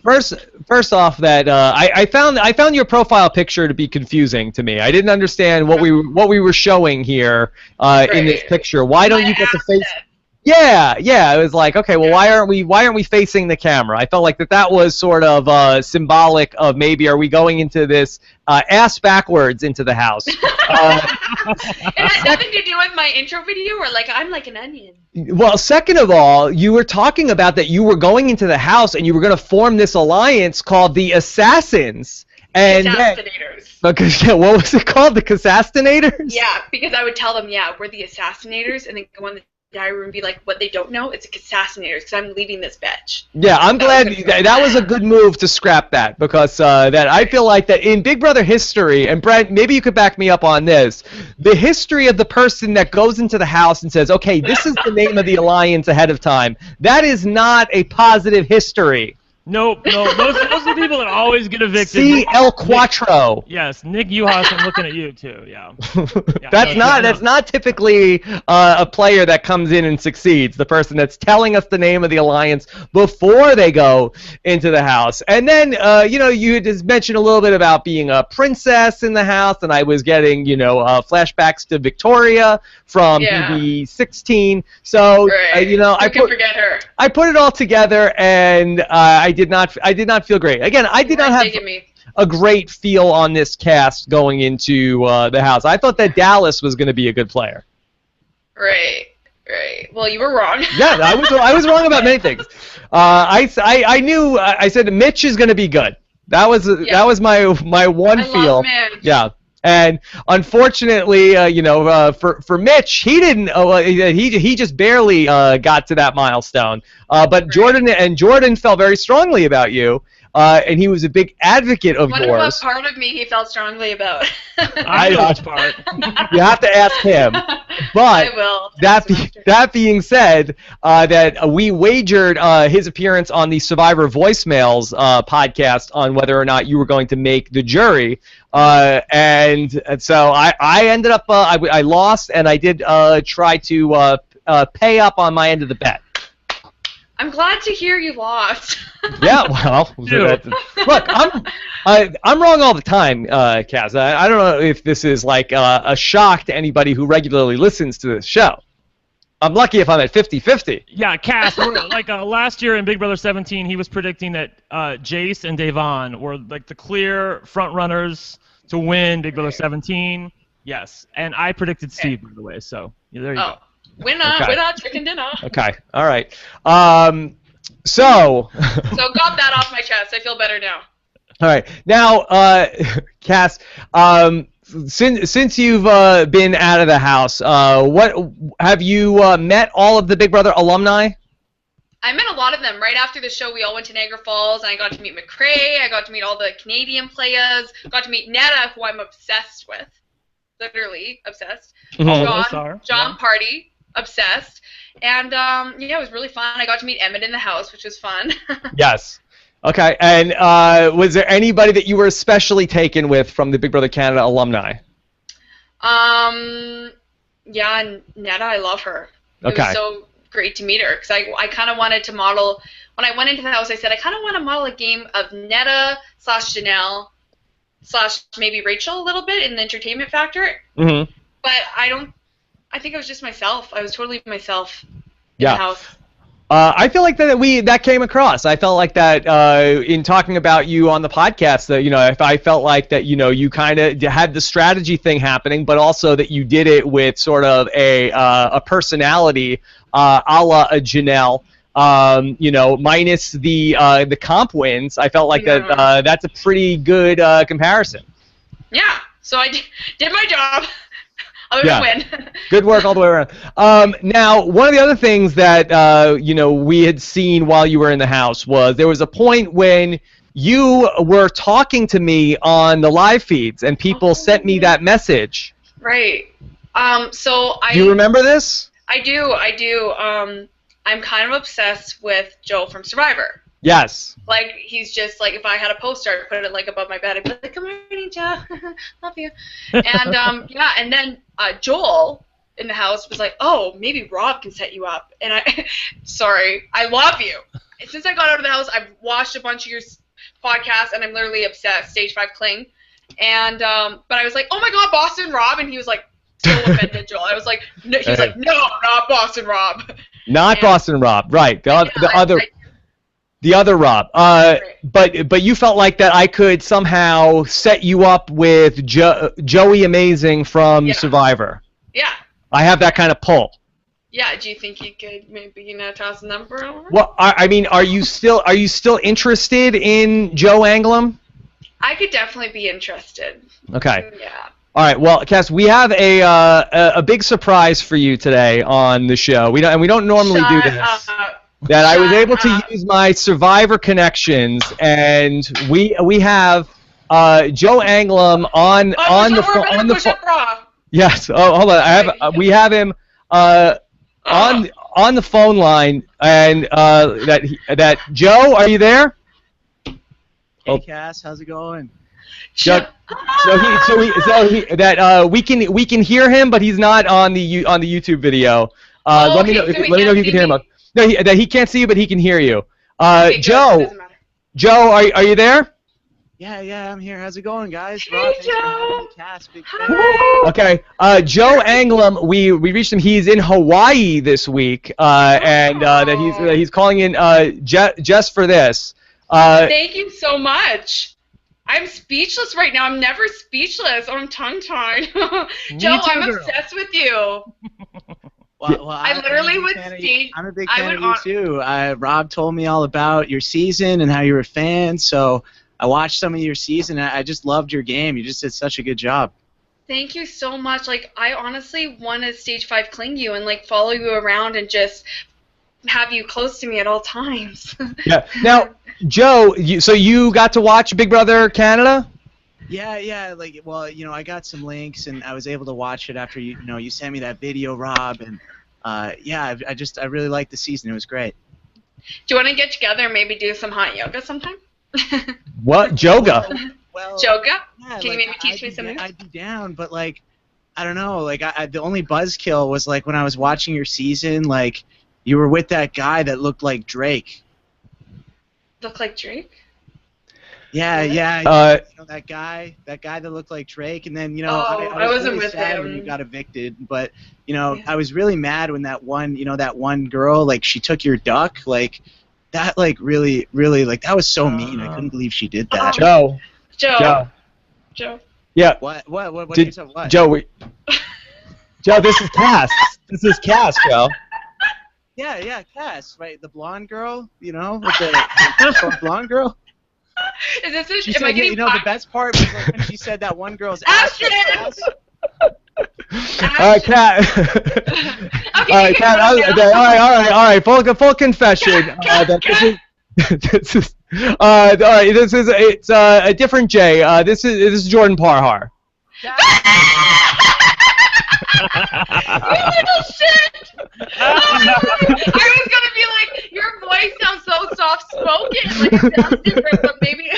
first off, that I found your profile picture to be confusing to me. I didn't understand what we were showing here in this picture. Why don't you get the face? Yeah. It was like, okay, well, why aren't we facing the camera? I felt like that was sort of symbolic of maybe are we going into this ass backwards into the house. It had nothing to do with my intro video, or like I'm like an onion. Well, second of all, you were talking about that you were going into the house and you were going to form this alliance called the Assassins. And Assassinators. What was it called? The Cassastrinators? Yeah, because I would tell them, we're the Assassinators, and then go in the diary room and be like, what they don't know, it's a Cassastrinators, because I'm leading this bitch. Yeah, I'm glad that was a good move to scrap that, because that I feel like that in Big Brother history, and Brent, maybe you could back me up on this, the history of the person that goes into the house and says, okay, this is the name of the alliance ahead of time, that is not a positive history. Nope. Those are the people that always get evicted. See El Quattro. Yes, Nick Uhas, I'm looking at you too. Yeah. That's not typically a player that comes in and succeeds. The person that's telling us the name of the alliance before they go into the house. And then you just mentioned a little bit about being a princess in the house, and I was getting flashbacks to Victoria from BB16. So I can forget her. I put it all together, and I did not feel great. Again, I did not have a great feel on this cast going into the house. I thought that Dallas was going to be a good player. Right. Well, you were wrong. Yeah, I was wrong about many things. I knew. I said Mitch is going to be good. That was my one feel. Love Mitch. Yeah. And unfortunately, for Mitch, he didn't. He just barely got to that milestone. But Jordan felt very strongly about you, and he was a big advocate of yours. What part of me he felt strongly about? I know which part. You have to ask him. But I will. That being said, that we wagered his appearance on the Survivor Voicemails podcast on whether or not you were going to make the jury. And so I ended up I lost, and I did try to pay up on my end of the bet. I'm glad to hear you lost. Yeah, well, look, I'm wrong all the time, Kaz. I don't know if this is like a shock to anybody who regularly listens to this show. I'm lucky if I'm at 50-50. Yeah, Cass. Like last year in Big Brother 17, he was predicting that Jace and Davon were like the clear front runners to win Big Brother 17. Yes, and I predicted Steve, by the way. So yeah, there you go. Winner, chicken dinner. Okay, all right. So got that off my chest. I feel better now. All right, now, Cass, since you've been out of the house, what have you met all of the Big Brother alumni? I met a lot of them. Right after the show, we all went to Niagara Falls, and I got to meet McCrae. I got to meet all the Canadian players. Got to meet Netta, who I'm obsessed with. Literally obsessed. John Party, obsessed. And, yeah, it was really fun. I got to meet Emmett in the house, which was fun. Yes. Okay, and was there anybody that you were especially taken with from the Big Brother Canada alumni? Yeah, Netta, I love her. Okay. It was so great to meet her, because I kind of wanted to model, when I went into the house, I said, I kind of want to model a game of Netta / Janelle / maybe Rachel a little bit in the entertainment factor. Mm-hmm. But I think I was just myself. I was totally myself in the house. I feel like that came across. I felt like that in talking about you on the podcast. That if I felt like that you kind of had the strategy thing happening, but also that you did it with sort of a personality a la a Janelle. Minus the comp wins. I felt like that's a pretty good comparison. Yeah. So I did my job. Other than win. Good work all the way around. Now, one of the other things that we had seen while you were in the house was there was a point when you were talking to me on the live feeds, and people sent me that message. Right. So you remember this? I do. I'm kind of obsessed with Joe from Survivor. Yes. Like, he's just like, if I had a poster, I'd put it like above my bed. I'd be like, "Good morning, Joe. Love you." And and then Joel in the house was like, "Oh, maybe Rob can set you up." And sorry, I love you. Since I got out of the house, I've watched a bunch of your podcasts, and I'm literally obsessed. Stage 5 Cling. And but I was like, "Oh my God, Boston Rob," and he was like, so offended, Joel. I was like, no, he was like, "No, not Boston Rob." Not Boston Rob, right? The other Rob. But you felt like that I could somehow set you up with Joey Amazing from Survivor. Yeah. I have that kind of pull. Yeah. Do you think you could maybe toss a number over? Well, I mean, are you still interested in Joe Anglem? I could definitely be interested. Okay. Yeah. All right. Well, Cass, we have a big surprise for you today on the show. We don't normally do this. I was able to use my Survivor connections, and we have Joe Anglem on the phone. Yes. Oh, hold on. We have him on the phone line, and that Joe, are you there? Hey, Cass, how's it going? We can hear him, but he's not on the YouTube video. Let me know if you can hear him. No, he can't see you, but he can hear you. Okay, Joe, are you there? Yeah, I'm here. How's it going, guys? Hey, Rob, Joe. Cass, big Hi. Okay, Joe Anglem, we reached him. He's in Hawaii this week, and that he's calling in just for this. Thank you so much. I'm speechless right now. I'm never speechless. I'm tongue-tied. Joe, I'm obsessed with you. Well, I literally would see. I'm a big fan of you too. Rob told me all about your season and how you were a fan, so I watched some of your season, and I just loved your game. You just did such a good job. Thank you so much. Like, I honestly want to Stage 5 cling you and like follow you around and just have you close to me at all times. Yeah. Now, Joe, so you got to watch Big Brother Canada? Yeah. Like, well, I got some links, and I was able to watch it after you sent me that video, Rob, and I really liked the season. It was great. Do you want to get together and maybe do some hot yoga sometime? What? Joga? Well, Joga? Yeah, Can you maybe teach me something? I'd be down, but like, I don't know. Like, the only buzzkill was like when I was watching your season, like you were with that guy that looked like Drake. Look like Drake? Yeah, yeah. You know, that guy that looked like Drake, and then I was wasn't really with sad him. when you got evicted, but I was really mad when that one girl, like, she took your duck, like that, like really like that was so mean. I couldn't believe she did that. Joe. Yeah. What did you say? What? Joe, Joe, this is Cass. This is Cass, Joe. Yeah, Cass, right? The blonde girl, with the blonde girl. Is this it? She Am I said, getting the best part was like when she said that one girl's ass. All right, Kat. All right, Kat. All right. Full confession. This is all right. It's a different Jay. This is Jordan Parhar. You little shit! I was gonna be like, your voice sounds so soft-spoken, like it sounds different, but maybe.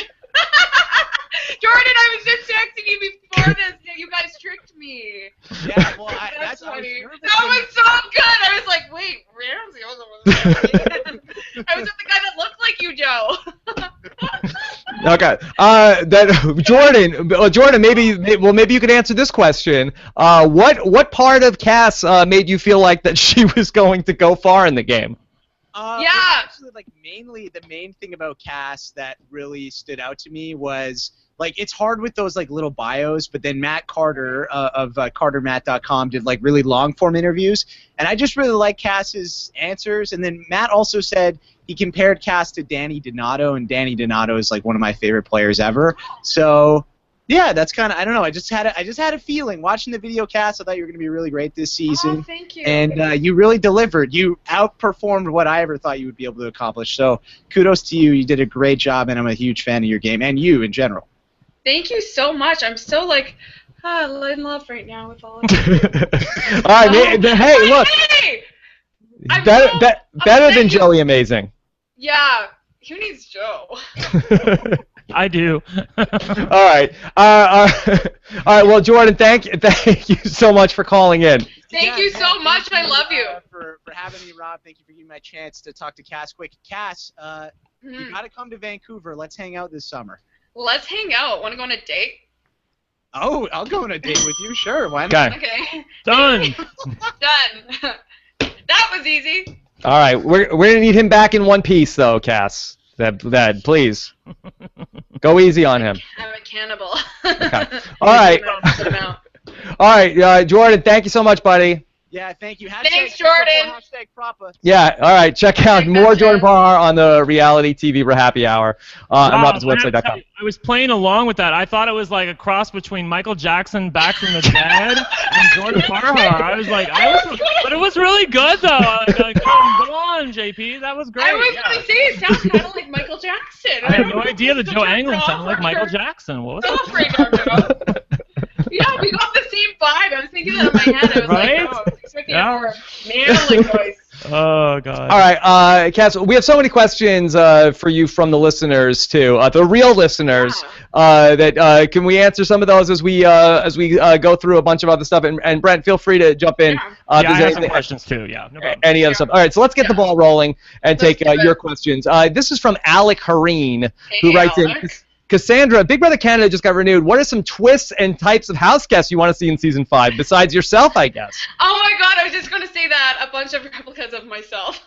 Jordan, I was just texting you before this. You guys tricked me. Yeah, well, that's funny. That was so good. I was like, wait, Ramsey was I was with the guy that looked like you, Joe. Okay. Jordan, maybe you could answer this question. What part of Cass made you feel like that she was going to go far in the game? Yeah. Actually, like, mainly the main thing about Cass that really stood out to me was, like, it's hard with those, like, little bios, but then Matt Carter of CarterMatt.com did, like, really long-form interviews, and I just really like Cass's answers. And then Matt also said he compared Cass to Danny Donato, and Danny Donato is, like, one of my favorite players ever. So, yeah, that's kind of, I don't know, I just had a feeling watching the video, Cass. I thought you were going to be really great this season. Oh, thank you. And you really delivered. You outperformed what I ever thought you would be able to accomplish. So kudos to you. You did a great job, and I'm a huge fan of your game and you in general. Thank you so much. I'm so, like, in love right now with all of you. All right, hey, look. Hey! Better than Joey Amazing. Yeah. Who needs Joe? I do. All right. All right. Well, Jordan, thank you so much for calling in. Thank you so much. I love you. For having me, Rob. Thank you for giving me a chance to talk to Cass quick. Cass, you got to come to Vancouver. Let's hang out this summer. Let's hang out. Want to go on a date? Oh, I'll go on a date with you. Sure. Why not? Okay. Done. Done. That was easy. All right. We're gonna need him back in one piece, though, Cass. That please. Go easy on him. I'm a cannibal. Okay. All right. All right, Jordan. Thank you so much, buddy. Yeah, thank you. Thanks, Jordan. #Propa. Yeah, all right. Check out more Jordan Parhar on the reality TV Happy Hour on robswebsite.com. I was playing along with that. I thought it was like a cross between Michael Jackson back from the dead and Jordan Parhar. I was like, but it was really good though. Like, go on, JP. That was great. I was going to say it sounds kind of like Michael Jackson. I had no idea that Joe Anglin sounded like Michael Jackson. What was that? Yeah, we got the same vibe. I was thinking that in my head. I was like, oh, I was expecting a more manly voice. Oh, God. All right, Cass, we have so many questions for you from the listeners, too, the real listeners, that can we answer some of those as we go through a bunch of other stuff? And Brent, feel free to jump in. I have some questions, too, yeah. No problem. Any other stuff. All right, so let's get the ball rolling and take your questions. This is from Alec Hareen, who writes in, Cassandra, Big Brother Canada just got renewed. What are some twists and types of house guests you want to see in Season 5, besides yourself, I guess? Oh my God, I was just going to say that. A bunch of replicas of myself.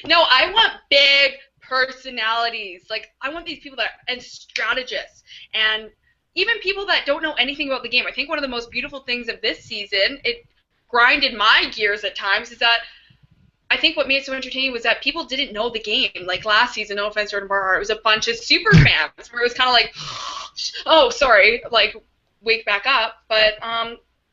No, I want big personalities. Like, I want these people and strategists, and even people that don't know anything about the game. I think one of the most beautiful things of this season, it grinded my gears at times, is that I think what made it so entertaining was that people didn't know the game. Like last season, no offense, Jordan Parhar, it was a bunch of super fans where it was kind of like, oh, sorry, like, wake back up. But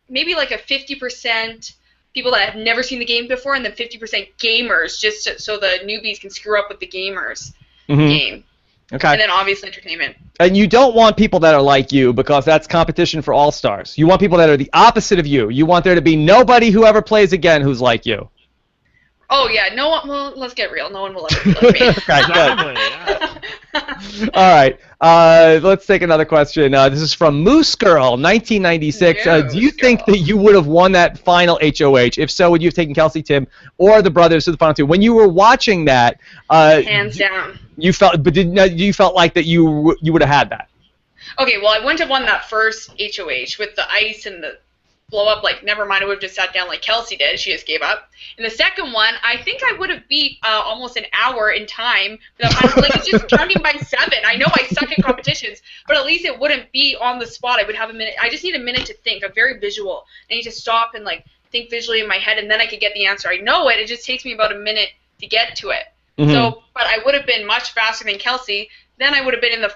maybe like a 50% people that have never seen the game before, and then 50% gamers, just so the newbies can screw up with the gamers game. Okay. And then obviously entertainment. And you don't want people that are like you, because that's competition for all-stars. You want people that are the opposite of you. You want there to be nobody who ever plays again who's like you. Oh, yeah. No one. Well, let's get real. No one will ever be like me. Okay, good. All right. Let's take another question. This is from Moose Girl, 1996. Do you think that you would have won that final HOH? If so, would you have taken Kelsey, Tim, or the brothers to the final 2? When you were watching that, hands down. You felt, but you felt like that you would have had that? Okay, well, I wouldn't have won that first HOH with the ice and the blow up. Like, never mind, I would have just sat down like Kelsey did. She just gave up. And the second one, I think I would have beat almost an hour in time. Like, it's just counting by 7. I know I suck in competitions, but at least it wouldn't be on the spot. I would have a minute. I just need a minute to think. I'm very visual. I need to stop and like think visually in my head, and then I could get the answer. I know it. It just takes me about a minute to get to it. Mm-hmm. So, but I would have been much faster than Kelsey. Then I would have been in the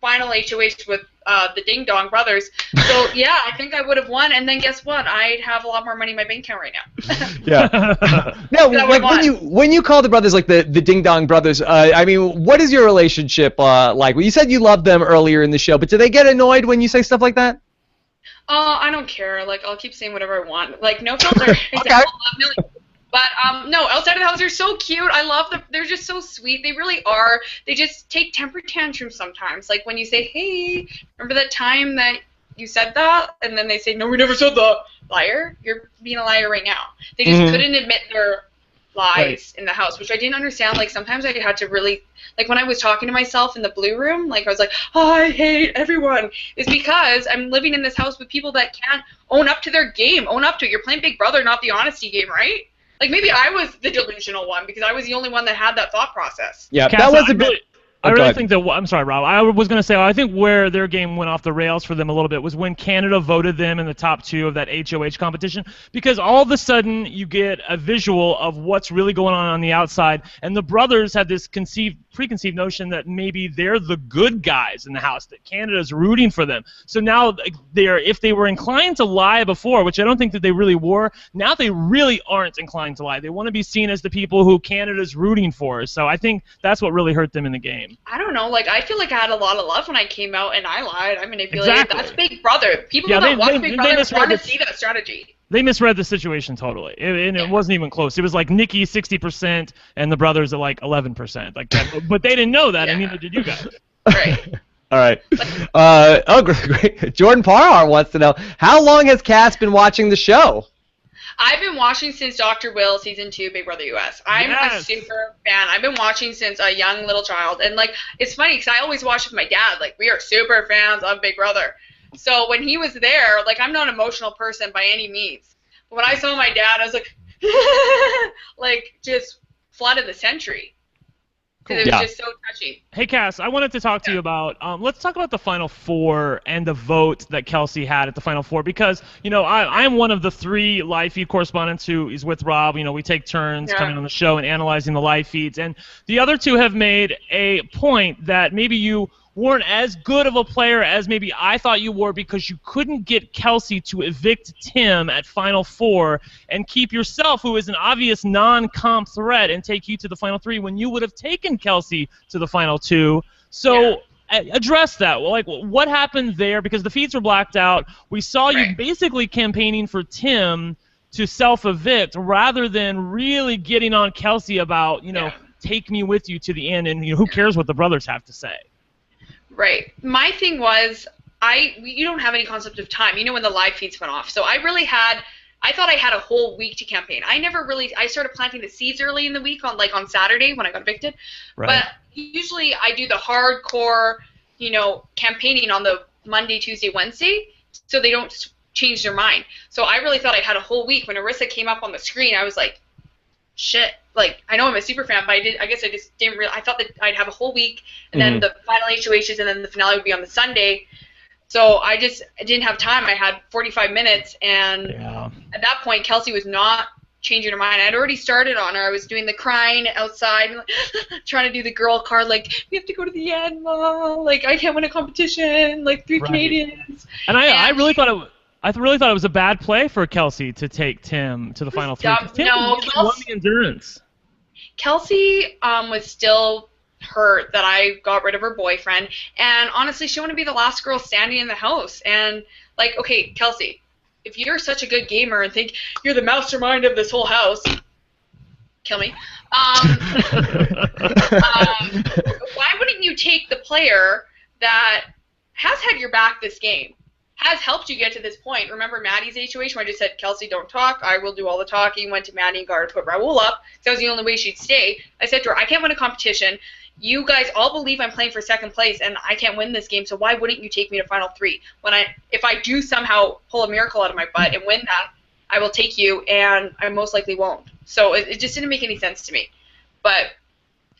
final HOH with the Ding Dong brothers. So yeah, I think I would have won. And then guess what? I'd have a lot more money in my bank account right now. Yeah. No, like when you call the brothers like the Ding Dong brothers, I mean, what is your relationship like? Well, you said you loved them earlier in the show, but do they get annoyed when you say stuff like that? I don't care. Like, I'll keep saying whatever I want. Like, no filter. Okay. But no, outside of the house, they're so cute. I love them. They're just so sweet. They really are. They just take temper tantrums sometimes. Like when you say, "Hey, remember that time that you said that?" And then they say, "No, we never said that." Liar. You're being a liar right now. They just couldn't admit their lies in the house, which I didn't understand. Like sometimes I had to really, like when I was talking to myself in the blue room, like I was like, "Oh, I hate everyone." It's because I'm living in this house with people that can't own up to their game. Own up to it. You're playing Big Brother, not the honesty game, right? Like, maybe I was the delusional one because I was the only one that had that thought process. Yeah, Cass, that was a bit... I really think that, I'm sorry, Rob, I was going to say, I think where their game went off the rails for them a little bit was when Canada voted them in the top 2 of that HOH competition, because all of a sudden you get a visual of what's really going on the outside, and the brothers had this preconceived notion that maybe they're the good guys in the house, that Canada's rooting for them. So now if they were inclined to lie before, which I don't think that they really were, now they really aren't inclined to lie. They want to be seen as the people who Canada's rooting for. So I think that's what really hurt them in the game. I don't know. Like, I feel like I had a lot of love when I came out, and I lied. I manipulated. Exactly. That's Big Brother. People who don't watch Big Brother want to see that strategy. They misread the situation totally, and it wasn't even close. It was like Nikki 60% and the brothers at like 11%, like that. But they didn't know that, and neither did you guys. Right. All right. Great. Jordan Parhar wants to know, how long has Cass been watching the show? I've been watching since Dr. Will Season 2 Big Brother US. I'm a super fan. I've been watching since a young little child. And, like, it's funny because I always watch with my dad. Like, we are super fans of Big Brother. So when he was there, like, I'm not an emotional person by any means. But when I saw my dad, I was like, like, just flooded the century. Because it was just so touchy. Hey, Cass, I wanted to talk to you about, let's talk about the Final Four and the vote that Kelsey had at the Final Four, because, you know, I'm one of the 3 live feed correspondents who is with Rob. You know, we take turns coming on the show and analyzing the live feeds. And the other 2 have made a point that maybe you weren't as good of a player as maybe I thought you were, because you couldn't get Kelsey to evict Tim at Final Four and keep yourself, who is an obvious non-comp threat, and take you to the Final 3 when you would have taken Kelsey to the Final 2. So address that. Well, like, what happened there? Because the feeds were blacked out. We saw you basically campaigning for Tim to self-evict rather than really getting on Kelsey about, you know, take me with you to the end, and, you know, who cares what the brothers have to say. Right. My thing was, you don't have any concept of time. You know, when the live feeds went off. So I thought I had a whole week to campaign. I started planting the seeds early in the week on Saturday when I got evicted. Right. But usually I do the hardcore, you know, campaigning on the Monday, Tuesday, Wednesday, so they don't change their mind. So I really thought I had a whole week. When Arissa came up on the screen, I was like, shit. Like, I know I'm a super fan, but I guess I just didn't I thought that I'd have a whole week, and then the final HOHs, and then the finale would be on the Sunday. So I didn't have time. I had 45 minutes, and at that point, Kelsey was not changing her mind. I'd already started on her. I was doing the crying outside, and, like, trying to do the girl card, like, we have to go to the end, Mom. Like, I can't win a competition. Like, 3 Canadians. And I really thought it was a bad play for Kelsey to take Tim to the Final 3. Tim won the endurance. Kelsey was still hurt that I got rid of her boyfriend, and honestly, she wanted to be the last girl standing in the house. And, like, okay, Kelsey, if you're such a good gamer and think you're the mastermind of this whole house, kill me. Why wouldn't you take the player that has had your back this game, has helped you get to this point. Remember Maddie's situation where I just said, Kelsey, don't talk. I will do all the talking. Went to Maddie and got her to put Raul up. That was the only way she'd stay. I said to her, I can't win a competition. You guys all believe I'm playing for second place, and I can't win this game, so why wouldn't you take me to Final 3? If I do somehow pull a miracle out of my butt and win that, I will take you, and I most likely won't. So it just didn't make any sense to me. But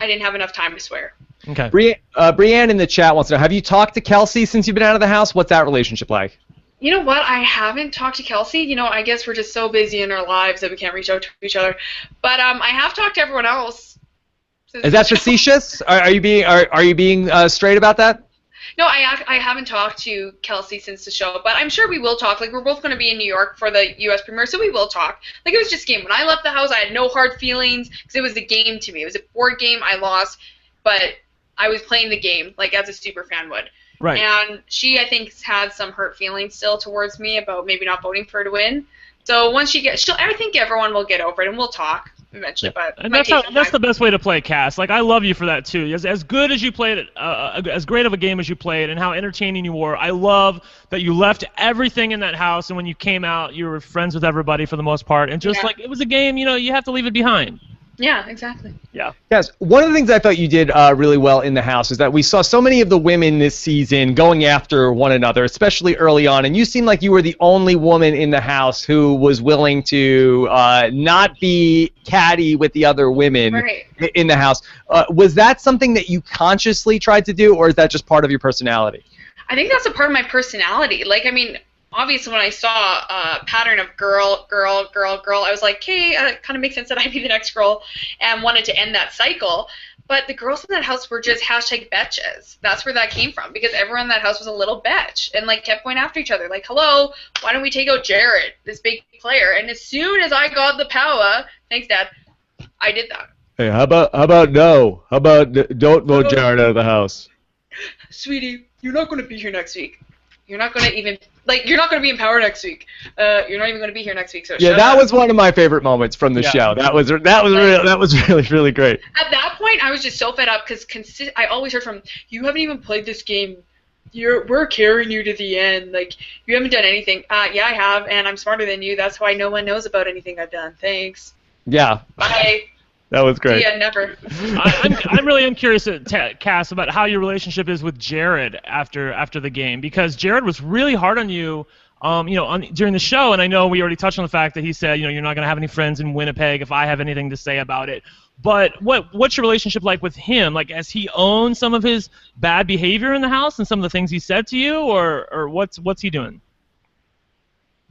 I didn't have enough time to swear. Okay. Brianne in the chat wants to know, have you talked to Kelsey since you've been out of the house? What's that relationship like? You know what? I haven't talked to Kelsey. You know, I guess we're just so busy in our lives that we can't reach out to each other. But I have talked to everyone else. Is that facetious? Are you being straight about that? No, I haven't talked to Kelsey since the show, but I'm sure we will talk. Like, we're both going to be in New York for the U.S. premiere, so we will talk. Like, it was just a game. When I left the house, I had no hard feelings because it was a game to me. It was a board game. I lost, but I was playing the game, like, as a super fan would. Right. And she, I think, had some hurt feelings still towards me about maybe not voting for her to win. So once I think everyone will get over it, and we'll talk eventually. Yeah. But and that's the best way to play, Cass. Like, I love you for that too. As good as you played it, as great of a game as you played, and how entertaining you were. I love that you left everything in that house, and when you came out, you were friends with everybody for the most part. And just like it was a game, you know, you have to leave it behind. Yeah, exactly. Yeah. Yes. One of the things I thought you did really well in the house is that we saw so many of the women this season going after one another, especially early on, and you seemed like you were the only woman in the house who was willing to not be catty with the other women in the house. Was that something that you consciously tried to do, or is that just part of your personality? I think that's a part of my personality. Like, I mean, obviously, when I saw a pattern of girl, I was like, okay, it kind of makes sense that I'd be the next girl, and wanted to end that cycle. But the girls in that house were just hashtag betches. That's where that came from, because everyone in that house was a little betch and, like, kept going after each other. Like, hello, why don't we take out Jared, this big player? And as soon as I got the power, thanks, Dad, I did that. Hey, how about no? How about don't vote Jared out of the house? Sweetie, you're not going to be here next week. You're not going to even, like, you're not going to be in power next week. You're not even going to be here next week. So yeah, that was one of my favorite moments from the show. That was really great. At that point, I was just so fed up because I always heard from, you haven't even played this game. We're carrying you to the end. Like, you haven't done anything. Yeah, I have, and I'm smarter than you. That's why no one knows about anything I've done. Thanks. Yeah. Bye. That was great. Yeah, never. I'm really curious, Cass, about how your relationship is with Jared after the game, because Jared was really hard on you, during the show, and I know we already touched on the fact that he said, you're not going to have any friends in Winnipeg if I have anything to say about it. But what's your relationship like with him? Like, has he owned some of his bad behavior in the house and some of the things he said to you, or what's he doing?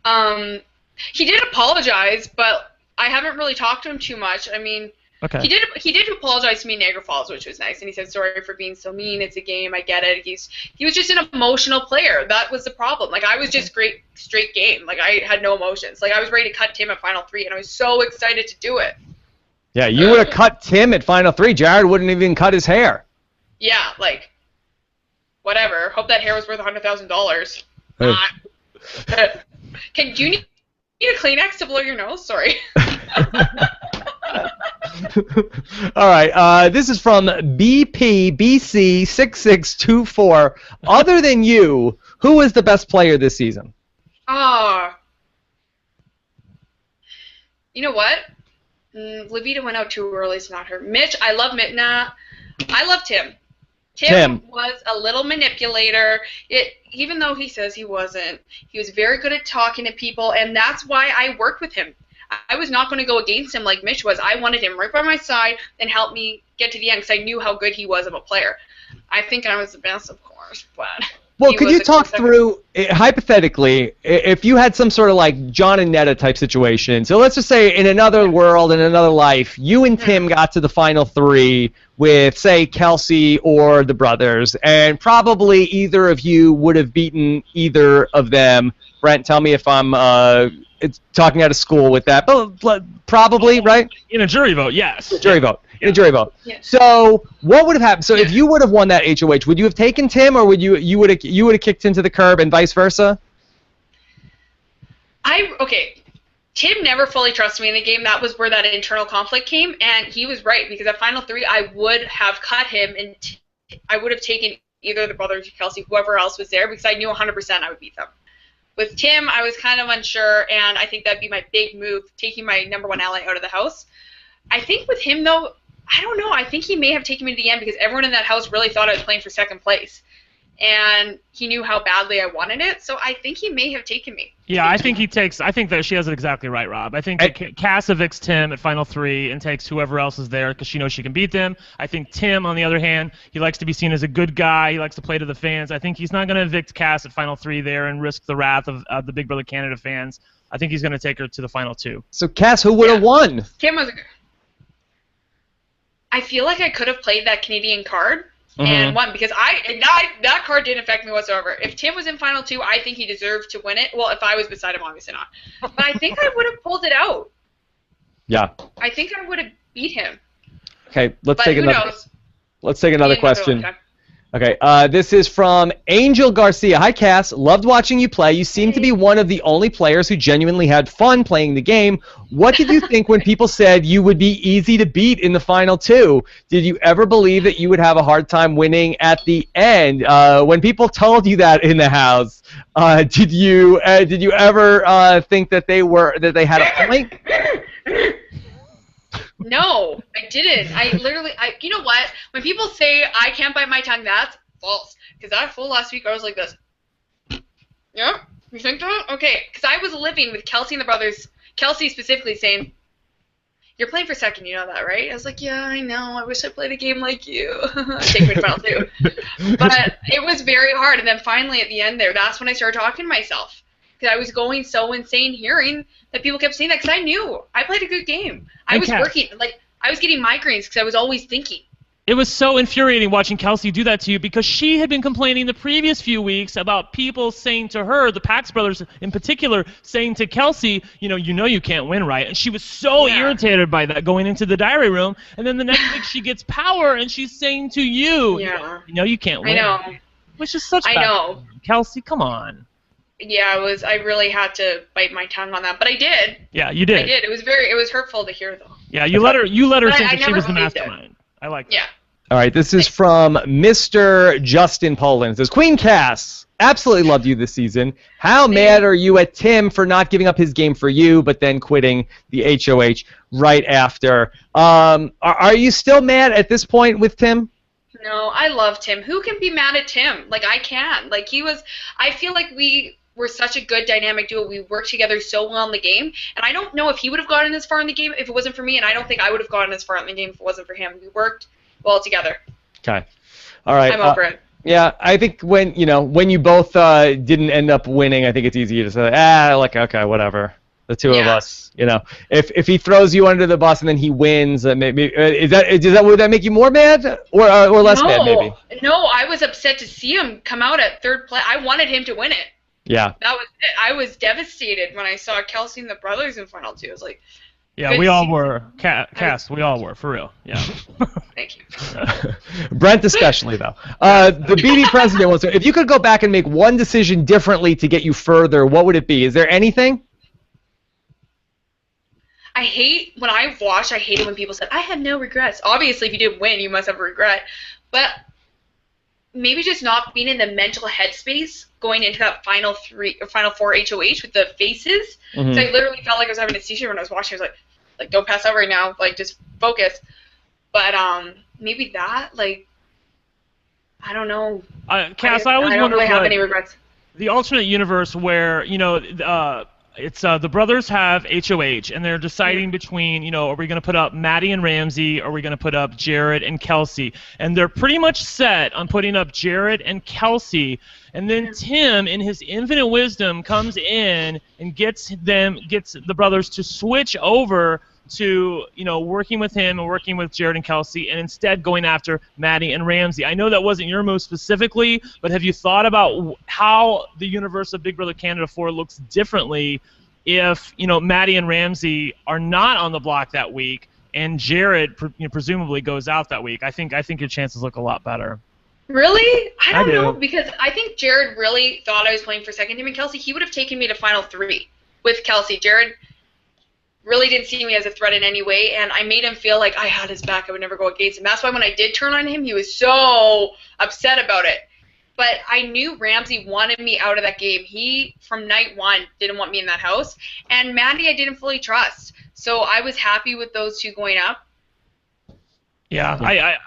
He did apologize, but I haven't really talked to him too much. I mean. Okay. He did apologize to me in Niagara Falls, which was nice, and he said, sorry for being so mean, it's a game, I get it. He was just an emotional player. That was the problem. Like, I was just straight game. Like, I had no emotions. Like, I was ready to cut Tim at Final 3, and I was so excited to do it. Yeah, you would have cut Tim at Final 3. Jared wouldn't even cut his hair. Yeah, like, whatever. Hope that hair was worth $100,000. Do you need a Kleenex to blow your nose? Sorry. All right, this is from BPBC6624. Other than you, who is the best player this season? You know what? Levita went out too early, it's not her. Mitch, I love Mitna. I love Tim. Tim was a little manipulator. Even though he says he wasn't, he was very good at talking to people, and that's why I worked with him. I was not going to go against him like Mitch was. I wanted him right by my side and help me get to the end because I knew how good he was of a player. I think I was the best, of course, but... Well, could you talk through, hypothetically, if you had some sort of like John and Netta type situation, so let's just say in another world, in another life, you and Tim got to the Final 3 with, say, Kelsey or the brothers, and probably either of you would have beaten either of them. Brent, tell me if I'm talking out of school with that, but probably, right? In a jury vote, yes. Jury vote. In a jury vote. Yeah. So what would have happened? So if you would have won that HOH, would you have taken Tim, or would you would have kicked him to the curb, and vice versa? Tim never fully trusted me in the game. That was where that internal conflict came, and he was right, because at Final 3 I would have cut him, and I would have taken either the brothers or Kelsey, whoever else was there, because I knew 100% I would beat them. With Tim, I was kind of unsure, and I think that'd be my big move, taking my #1 ally out of the house. I think with him, though, I don't know. I think he may have taken me to the end because everyone in that house really thought I was playing for second place. And he knew how badly I wanted it, so I think he may have taken me. Yeah, I think that she has it exactly right, Rob. I think that Cass evicts Tim at Final 3 and takes whoever else is there because she knows she can beat them. I think Tim, on the other hand, he likes to be seen as a good guy. He likes to play to the fans. I think he's not going to evict Cass at Final 3 there and risk the wrath of the Big Brother Canada fans. I think he's going to take her to the Final 2. So, Cass, who would have won? Tim was... I feel like I could have played that Canadian card and won because that card didn't affect me whatsoever. If Tim was in Final 2, I think he deserved to win it. Well, if I was beside him, obviously not. But I think I would have pulled it out. Yeah. I think I would have beat him. Okay, let's But take who another. knows? Let's take another question. Okay. Okay, this is from Angel Garcia. Hi, Cass. Loved watching you play. You seem to be one of the only players who genuinely had fun playing the game. What did you think when people said you would be easy to beat in the Final 2? Did you ever believe that you would have a hard time winning at the end? When people told you that in the house, did you ever think that they had a point? No, I didn't. You know what? When people say I can't bite my tongue, that's false. Because that full last week, I was like this. Yeah? You think that? Okay. Because I was living with Kelsey and the brothers, Kelsey specifically saying, you're playing for second, you know that, right? I was like, yeah, I know. I wish I played a game like you. Take me to Final 2. But it was very hard. And then finally at the end there, that's when I started talking to myself. Because I was going so insane hearing that people kept saying that because I knew I played a good game. I was working, I was getting migraines because I was always thinking. It was so infuriating watching Kelsey do that to you because she had been complaining the previous few weeks about people saying to her, the Pax brothers in particular, saying to Kelsey, you know you can't win, right? And she was so irritated by that going into the diary room. And then the next week she gets power and she's saying to you, you can't win. I know. Which is such bad. I know. Kelsey, come on. Yeah, I really had to bite my tongue on that, but I did. Yeah, you did. I did. It was hurtful to hear though. Yeah, you let her think that she was the mastermind. I like that. Yeah. All right, this is from Mr. Justin Poland. It says, Queen Cass, absolutely loved you this season. How mad are you at Tim for not giving up his game for you, but then quitting the HOH right after? Are you still mad at this point with Tim? No, I love Tim. Who can be mad at Tim? Like, I can. Like, I feel like we were such a good dynamic duo. We worked together so well in the game, and I don't know if he would have gotten as far in the game if it wasn't for me, and I don't think I would have gotten as far in the game if it wasn't for him. We worked well together. Okay. All right. I'm over it. Yeah, I think when you both didn't end up winning, I think it's easy to say, okay, whatever. The two of us, if he throws you under the bus and then he wins, maybe would that make you more mad or less mad maybe? No, I was upset to see him come out at third place. I wanted him to win it. Yeah. That was it. I was devastated when I saw Kelsey and the brothers in Final 2. I was like, yeah, we all were. Cass, we all were, for real. Yeah. Thank you. Brent especially, though. The BB president wants to, if you could go back and make one decision differently to get you further, what would it be? Is there anything? I hate when I hate it when people said, I had no regrets. Obviously, if you didn't win, you must have a regret. But maybe just not being in the mental headspace going into that Final 4 HOH with the faces. Mm-hmm. So I literally felt like I was having a seizure when I was watching. I was like, don't pass out right now. Like, just focus. But maybe that, I don't know. Cass, I always wonder, I don't really have any regrets. The alternate universe where, it's the brothers have HOH, and they're deciding between, are we going to put up Maddie and Ramsey, or are we going to put up Jared and Kelsey? And they're pretty much set on putting up Jared and Kelsey. And then Tim, in his infinite wisdom, comes in and gets the brothers to switch over to working with him and working with Jared and Kelsey, and instead going after Maddie and Ramsey. I know that wasn't your move specifically, but have you thought about how the universe of Big Brother Canada 4 looks differently if Maddie and Ramsey are not on the block that week and Jared presumably goes out that week? I think your chances look a lot better. Really? I don't know, because I think Jared really thought I was playing for second team, and Kelsey, he would have taken me to Final 3 with Kelsey. Jared really didn't see me as a threat in any way, and I made him feel like I had his back. I would never go against him. That's why when I did turn on him, he was so upset about it. But I knew Ramsey wanted me out of that game. He, from night one, didn't want me in that house. And Maddie, I didn't fully trust. So I was happy with those two going up. Yeah,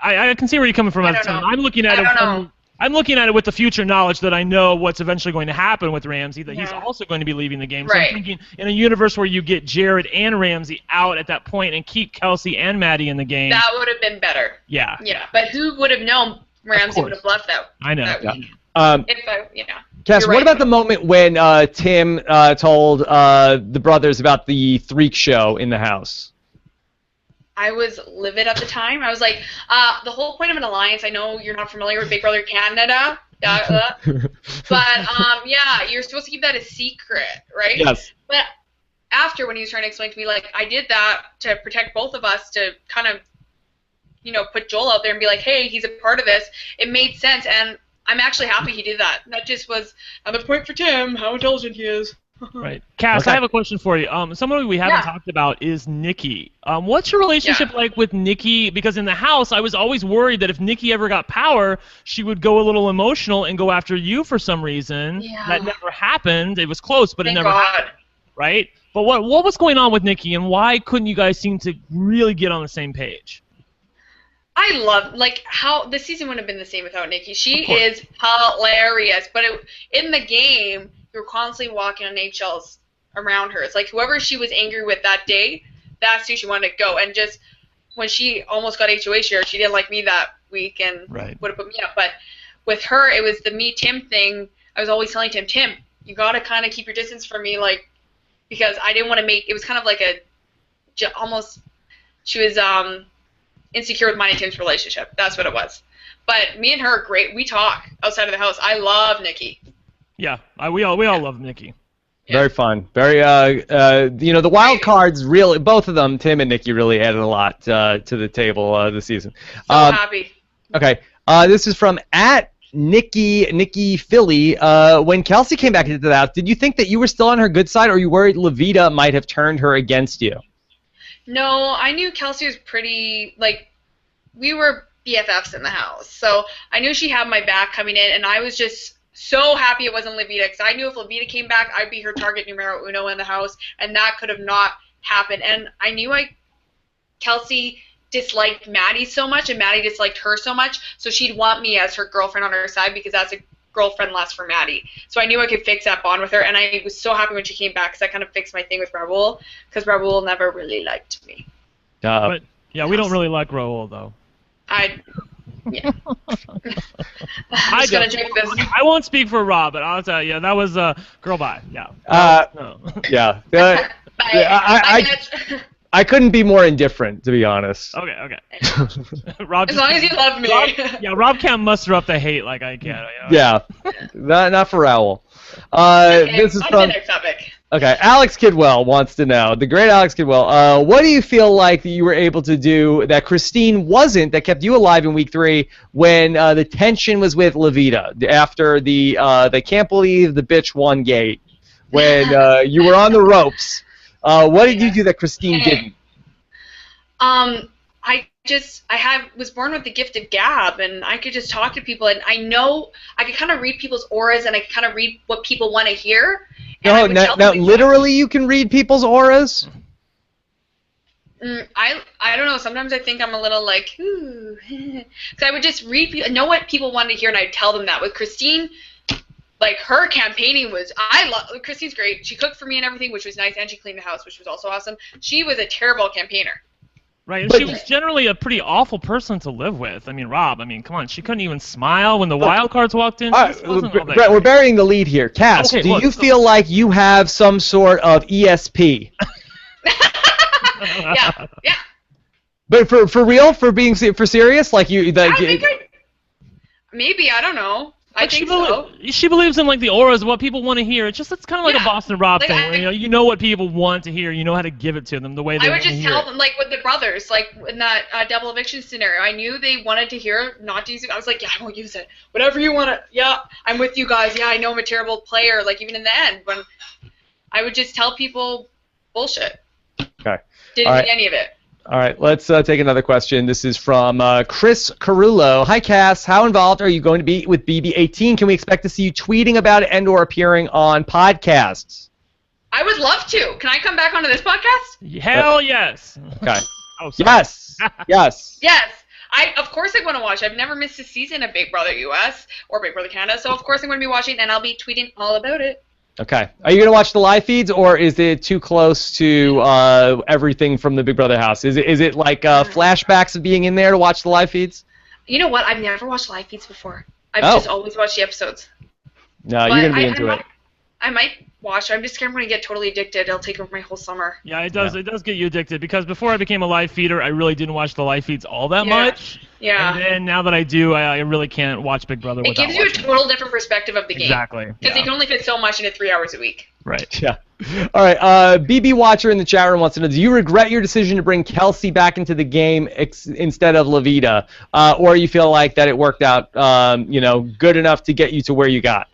I can see where you're coming from. I'm looking at it I'm looking at it with the future knowledge that I know what's eventually going to happen with Ramsey, that he's also going to be leaving the game. So I'm thinking in a universe where you get Jared and Ramsey out at that point and keep Kelsey and Maddie in the game. That would have been better. Yeah. Yeah, but who would have known Ramsey would have left out? I know. Cass, what about the moment when Tim told the brothers about the Threek Show in the house? I was livid at the time. I was like, the whole point of an alliance, I know you're not familiar with Big Brother Canada, but yeah, you're supposed to keep that a secret, right? Yes. But after, when he was trying to explain to me, like, I did that to protect both of us, to kind of, you know, put Joel out there and be like, hey, he's a part of this, it made sense, and I'm actually happy he did that. That just was another point for Tim, how intelligent he is. Right. Cass, I have a question for you. Someone we haven't talked about is Nikki. What's your relationship like with Nikki? Because in the house, I was always worried that if Nikki ever got power, she would go a little emotional and go after you for some reason. Yeah. That never happened. It was close, but Thank it never God. happened. Right? But what was going on with Nikki, and why couldn't you guys seem to really get on the same page? I love, like, how the season wouldn't have been the same without Nikki. She is hilarious, but in the game, you're constantly walking on eggshells around her. It's like whoever she was angry with that day, that's who she wanted to go. And just when she almost got HOH here, she didn't like me that week and would have put me up. But with her, it was the me-Tim thing. I was always telling Tim, you got to kind of keep your distance from me, like, because I didn't want to make, it was kind of like almost, she was insecure with mine and Tim's relationship. That's what it was. But me and her are great. We talk outside of the house. I love Nikki. Yeah, we all love Nikki. Yeah. Very fun. Very you know, the wild cards really, both of them, Tim and Nikki, really added a lot to the table this season. So happy. Okay, this is from Nikki Philly. When Kelsey came back into the house, did you think that you were still on her good side, or you worried Levita might have turned her against you? No, I knew Kelsey was pretty, like, we were BFFs in the house, so I knew she had my back coming in, and I was just so happy it wasn't Levita, because I knew if Levita came back, I'd be her target numero uno in the house, and that could have not happened. And I knew Kelsey disliked Maddie so much, and Maddie disliked her so much, so she'd want me as her girlfriend on her side, because that's a girlfriend less for Maddie. So I knew I could fix that bond with her, and I was so happy when she came back, because that kind of fixed my thing with Raul, because Raul never really liked me. But, yeah, we don't really like Raul, though. Yeah. I won't speak for Rob, but I'll tell you, that was girl bye. Yeah. No. Yeah. Bye. I couldn't be more indifferent, to be honest. Okay. Rob, as long as you love me. Rob can't muster up the hate like I can. Yeah. Not for Raul. Okay, this is on from. to the next topic. Okay, Alex Kidwell wants to know, the great Alex Kidwell, what do you feel like that you were able to do that Christine wasn't, that kept you alive in week 3 when the tension was with Levita after the can't believe the bitch won gate, when you were on the ropes? What did you do that Christine didn't? I was born with the gift of gab, and I could just talk to people, and I know I could kind of read people's auras, and I could kind of read what people want to hear. No, now literally you can read people's auras? I don't know. Sometimes I think I'm a little like, ooh. Because I would just know what people wanted to hear, and I'd tell them that. With Christine, like, her campaigning was, Christine's great. She cooked for me and everything, which was nice, and she cleaned the house, which was also awesome. She was a terrible campaigner. Right, and she was generally a pretty awful person to live with. I mean, Rob, come on, she couldn't even smile when the wild cards walked in. Brett, we're burying the lead here. Cass, do you feel like you have some sort of ESP? Yeah. But for real, for serious, like you, maybe, I don't know. I think so. She believes in, like, the auras of what people want to hear. It's kind of like a Boston Rob thing, where you know what people want to hear, you know how to give it to them the way they want to hear. I would just tell them, like with the brothers, like in that double eviction scenario, I knew they wanted to hear not to use it. I was like, yeah, I won't use it. Whatever you want to, yeah, I'm with you guys. Yeah, I know I'm a terrible player. Like, even in the end, when I would just tell people bullshit. Okay. Didn't need any of it. All right, let's take another question. This is from Chris Carullo. Hi, Cass. How involved are you going to be with BB18? Can we expect to see you tweeting about it and or appearing on podcasts? I would love to. Can I come back onto this podcast? Hell yes. Okay. Oh, sorry. Yes. Yes. Yes. Of course I'm going to watch. I've never missed a season of Big Brother US or Big Brother Canada, so of course I'm going to be watching, and I'll be tweeting all about it. Okay. Are you going to watch the live feeds, or is it too close to everything from the Big Brother house? Is it like flashbacks of being in there to watch the live feeds? You know what? I've never watched live feeds before. I've just always watched the episodes. No, you're going to be into it. I might watch. I'm just scared I'm going to get totally addicted. It'll take over my whole summer. Yeah, it does. Yeah. It does get you addicted because before I became a live feeder, I really didn't watch the live feeds all that much. Yeah. And then now that I do, I really can't watch Big Brother without watching. It gives you a total different perspective of the game. Exactly. Because they can only fit so much into 3 hours a week. Right. Yeah. All right. BB Watcher in the chat room wants to know: do you regret your decision to bring Kelsey back into the game instead of Levita, or you feel like that it worked out, good enough to get you to where you got?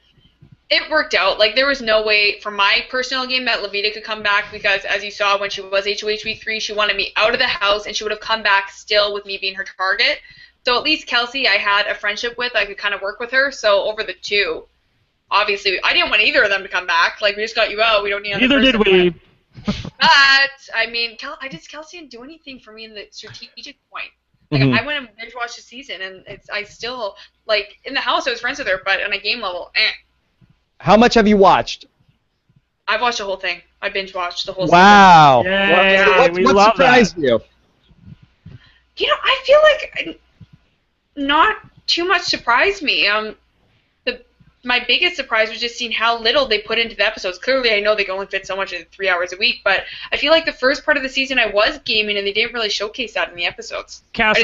It worked out. Like, there was no way for my personal game that Levita could come back because, as you saw, when she was HOH week 3, she wanted me out of the house, and she would have come back still with me being her target. So at least Kelsey I had a friendship with. I could kind of work with her. So over the two, obviously, I didn't want either of them to come back. Like, we just got you out. We don't need another person. Neither did we. But, I mean, Kelsey didn't do anything for me in the strategic point. Like, I went and binge watched the season, and I still, like, in the house, I was friends with her, but on a game level, How much have you watched? I've watched the whole thing. I binge watched the whole Wow. season. Yeah, what surprised you? You know, I feel like not too much surprised me. My biggest surprise was just seeing how little they put into the episodes. Clearly, I know they can only fit so much in 3 hours a week, but I feel like the first part of the season I was gaming, and they didn't really showcase that in the episodes. Cass,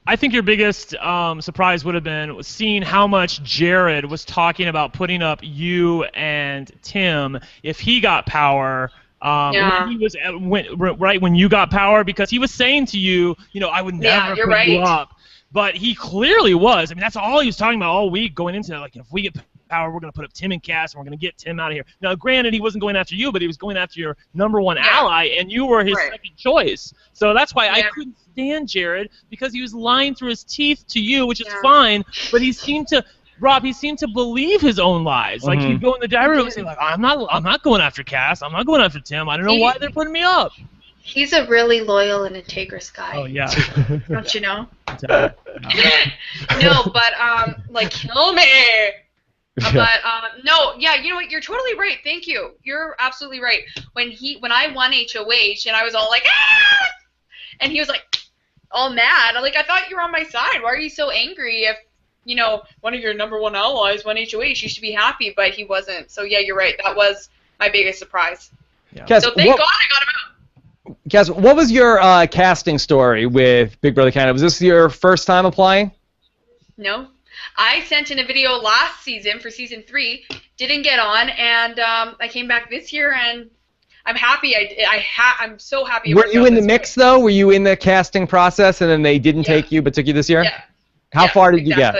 I think your biggest surprise would have been seeing how much Jared was talking about putting up you and Tim if he got power. When he was when you got power, because he was saying to you, I would never put you up. But he clearly was. I mean, that's all he was talking about all week going into it. Like, if we get power, we're going to put up Tim and Cass, and we're going to get Tim out of here. Now, granted, he wasn't going after you, but he was going after your *1 ally, and you were his second choice. So that's why I couldn't stand Jared, because he was lying through his teeth to you, which is fine, but he seemed to believe his own lies. Like, he'd go in the diary room and say, like, I'm not going after Cass. I'm not going after Tim. I don't know why they're putting me up. He's a really loyal and integrous guy. Oh, yeah. Don't you know? No, but, like, kill me. But, no, yeah, you know what? You're totally right. Thank you. You're absolutely right. When I won HOH, and I was all like, ah! And he was like, all mad. I'm like, I thought you were on my side. Why are you so angry if, one of your *1 allies won HOH? You should be happy, but he wasn't. So, yeah, you're right. That was my biggest surprise. Yeah. So, thank God I got him out. Cass, what was your casting story with Big Brother Canada? Was this your first time applying? No. I sent in a video last season for season 3, didn't get on, and I came back this year, and I'm happy. I'm so happy. Were you in the mix, though? Were you in the casting process, and then they didn't take you but took you this year? Yeah. How far did you get?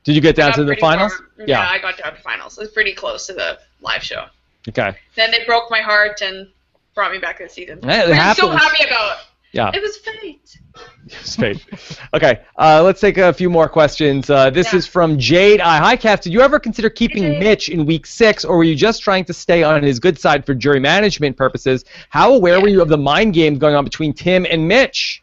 Did you get down to the finals? Yeah, I got down to finals. It was pretty close to the live show. Okay. Then they broke my heart and brought me back this season. I'm so happy about. Yeah. It was fate. It was fate. Okay, let's take a few more questions. This is from Jade. Hi, Cass. Did you ever consider keeping Mitch in week 6, or were you just trying to stay on his good side for jury management purposes? How aware were you of the mind game going on between Tim and Mitch?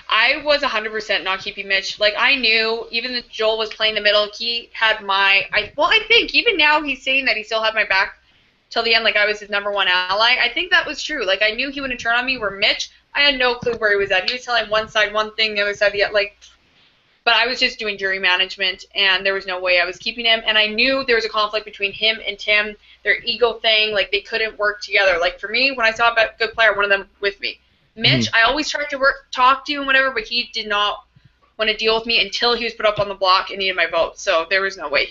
I was 100% not keeping Mitch. Like, I knew, even if Joel was playing the middle, he had I think even now he's saying that he still had my back till the end, like I was his #1 ally. I think that was true. Like, I knew he wouldn't turn on me, where Mitch, I had no clue where he was at. He was telling one side one thing, the other side the other, but I was just doing jury management, and there was no way I was keeping him. And I knew there was a conflict between him and Tim, their ego thing, like they couldn't work together. Like, for me, when I saw a good player, one of them with me. Mitch, I always tried to talk to and whatever, but he did not want to deal with me until he was put up on the block and needed my vote. So there was no way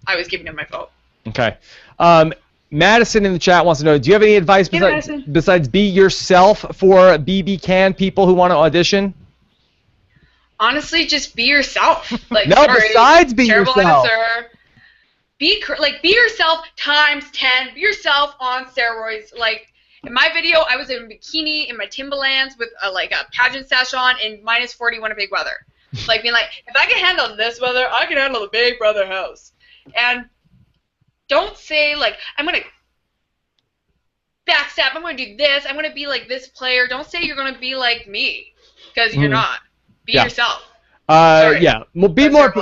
I was giving him my vote. Okay. Madison in the chat wants to know, do you have any advice besides be yourself for BB Can people who want to audition? Honestly, just be yourself. Like, no, besides be yourself. Be yourself times 10. Be yourself on steroids. Like, In my video, I was in a bikini in my Timberlands with like a pageant sash on in minus 41 of big weather. Like being like, if I can handle this weather, I can handle the Big Brother house. And don't say like, I'm gonna backstab, I'm gonna do this, I'm gonna be like this player. Don't say you're gonna be like me, because you're not. Be yourself. Yeah. Well, be more.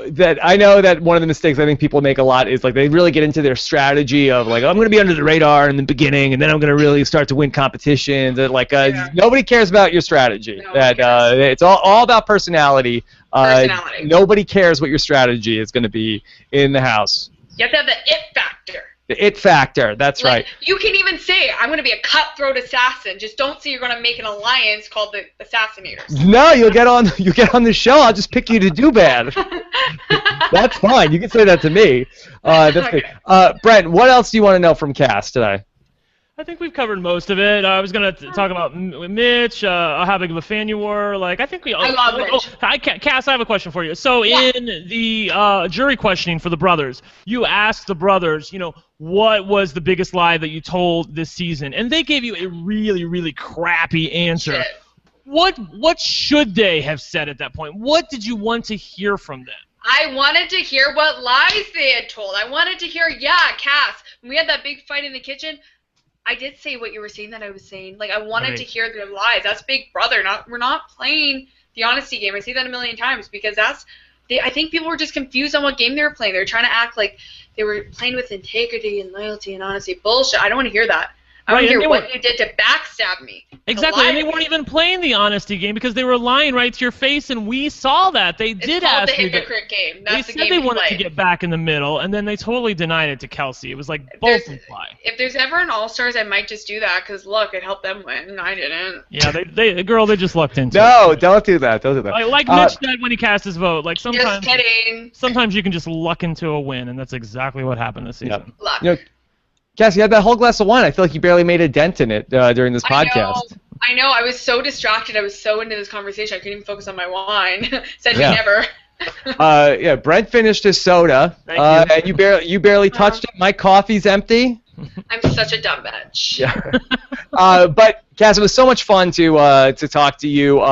That I know that one of the mistakes I think people make a lot is like they really get into their strategy of like, I'm going to be under the radar in the beginning and then I'm going to really start to win competitions. And like nobody cares about your strategy. It's all about personality. Nobody cares what your strategy is going to be in the house. You have to have the it factor. The it factor, that's right. You can even say, I'm going to be a cutthroat assassin. Just don't say you're going to make an alliance called the Assassinators. No, you'll get on the show. I'll just pick you to do bad. That's fine. You can say that to me. That's good. Brent, what else do you want to know from Cass today? I think we've covered most of it. I was gonna talk about Mitch, how big of a fan you were. Like, I think we. I love Mitch. Cass, I have a question for you. So in the jury questioning for the brothers, you asked the brothers, what was the biggest lie that you told this season, and they gave you a really, really crappy answer. Shit. What should they have said at that point? What did you want to hear from them? I wanted to hear what lies they had told. I wanted to hear, Cass, when we had that big fight in the kitchen, I did say what you were saying that I was saying. Like, I wanted to hear their lies. That's Big Brother. We're not playing the honesty game. I say that a million times because I think people were just confused on what game they were playing. They were trying to act like they were playing with integrity and loyalty and honesty. Bullshit. I don't want to hear that. I want to hear what you did to backstab me. Exactly, and they weren't even playing the honesty game because they were lying right to your face, and we saw that. They did ask you. It's called the hypocrite game. That's they the said game they you wanted play. to get back in the middle, and then they totally denied it to Kelsey. It was like both imply. If there's ever an All-Stars, I might just do that because, look, it helped them win, and I didn't. Yeah, they just lucked into it. No, don't do that. Don't do that. Like Mitch said when he cast his vote. Like sometimes, just kidding. Sometimes you can just luck into a win, and that's exactly what happened this season. Luck. Cass, you had that whole glass of wine. I feel like you barely made a dent in it during this podcast. I know. I was so distracted. I was so into this conversation. I couldn't even focus on my wine. Said never. Brent finished his soda. And you barely touched it. My coffee's empty. I'm such a dumb bitch. Yeah. But Cass, it was so much fun to talk to you.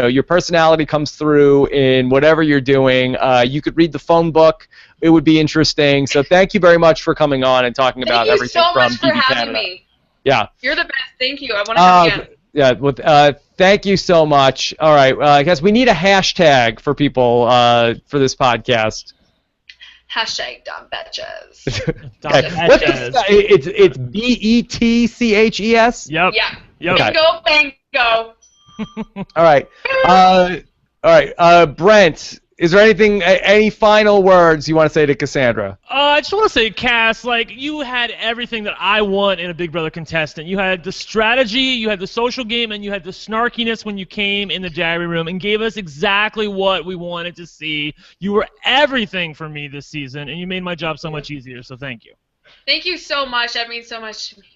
Your personality comes through in whatever you're doing. You could read the phone book. It would be interesting. So thank you very much for coming on and talking about everything from BB Canada. Thank you so much for having me. Yeah. You're the best. Thank you. I want to have again. Yeah. Thank you so much. All right, Cass, we need a hashtag for people for this podcast. Hashtag dumb bitches. It's BETCHES? Yep. Yeah. Yep. Bingo. All right. Brent, is there any final words you want to say to Cassandra? I just want to say, Cass, you had everything that I want in a Big Brother contestant. You had the strategy, you had the social game, and you had the snarkiness when you came in the diary room and gave us exactly what we wanted to see. You were everything for me this season, and you made my job so much easier, so thank you. Thank you so much. That means so much to me.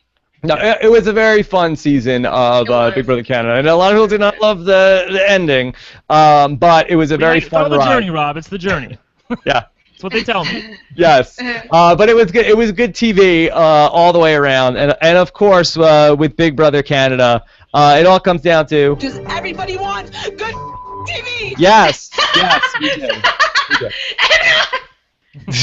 No, it was a very fun season of Big Brother Canada, and a lot of people did not love the ending, but it was a very fun ride. It's the journey, Rob. It's the journey. Yeah. That's what they tell me. Yes. But it was good. It was good TV all the way around, and of course with Big Brother Canada, it all comes down to. Does everybody want good TV? Yes. Yes, we did. Well,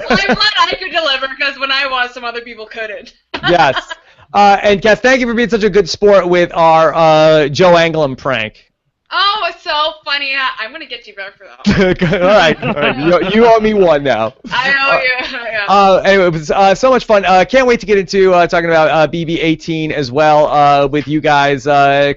I'm glad I could deliver because when I was, some other people couldn't. Yes. And Cass, thank you for being such a good sport with our Joe Anglem prank. Oh, it's so funny. I'm going to get you back for that. All right. You owe me one now. I know you. Yeah. Anyway, it was so much fun. Can't wait to get into talking about BB18 as well with you guys.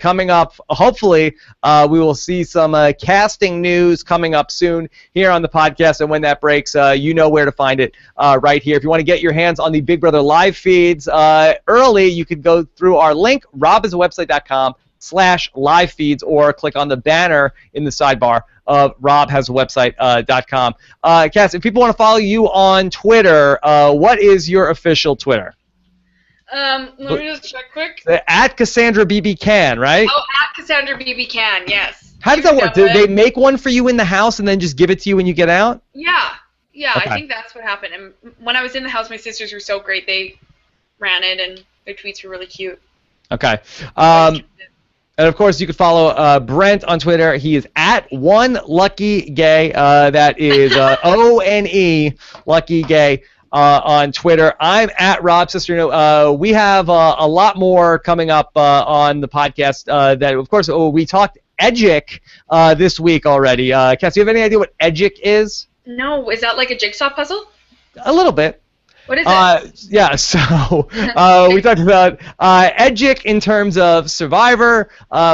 Coming up, hopefully, we will see some casting news coming up soon here on the podcast. And when that breaks, you know where to find it right here. If you want to get your hands on the Big Brother live feeds early, you could go through our link, robhasawebsite.com/live feeds, or click on the banner in the sidebar of robhasawebsite.com. Cass, if people want to follow you on Twitter, what is your official Twitter? Let me just check quick. At Cassandra BB Can, right? Oh, at Cassandra BB Can, yes. How does that work? Do they make one for you in the house and then just give it to you when you get out? Yeah. Yeah, okay. I think that's what happened. And when I was in the house, my sisters were so great. They ran it, and Their tweets were really cute. Okay. And of course, you can follow Brent on Twitter. He is at @OneLuckyGay. That is ONE Lucky Gay on Twitter. I'm at Rob Cesternino. We have a lot more coming up on the podcast. That of course we talked Edgic this week already. Cass, do you have any idea what Edgic is? No, is that like a jigsaw puzzle? A little bit. What is it? Yeah, so we talked about Edgic in terms of Survivor.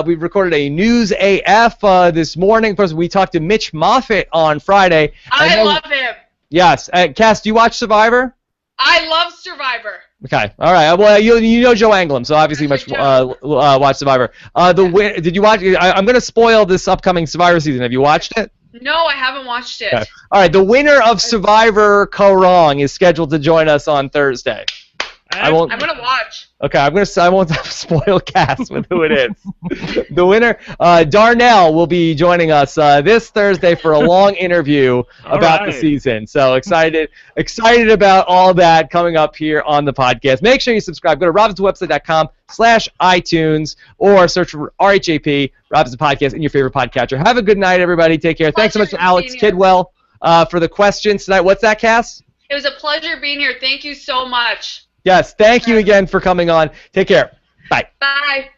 We recorded a News AF this morning. Of course, we talked to Mitch Moffat on Friday. I love him. Yes. Cass, do you watch Survivor? I love Survivor. Okay. All right. Well, you know Joe Anglem, so obviously you must watch Survivor. Did you watch? I'm going to spoil this upcoming Survivor season. Have you watched it? No, I haven't watched it. Okay. All right. The winner of Survivor Korong is scheduled to join us on Thursday. I'm gonna watch. Okay, I won't spoil Cass with who it is. The winner, Darnell, will be joining us this Thursday for a long interview about the season. So excited about all that coming up here on the podcast. Make sure you subscribe. Go to robinsonwebsite.com/iTunes or search for RHAP, Robinson Podcast, in your favorite podcatcher. Have a good night, everybody. Take care. Thanks so much to Alex Kidwell for the questions tonight. What's that, Cass? It was a pleasure being here. Thank you so much. Yes, thank you again for coming on. Take care. Bye. Bye.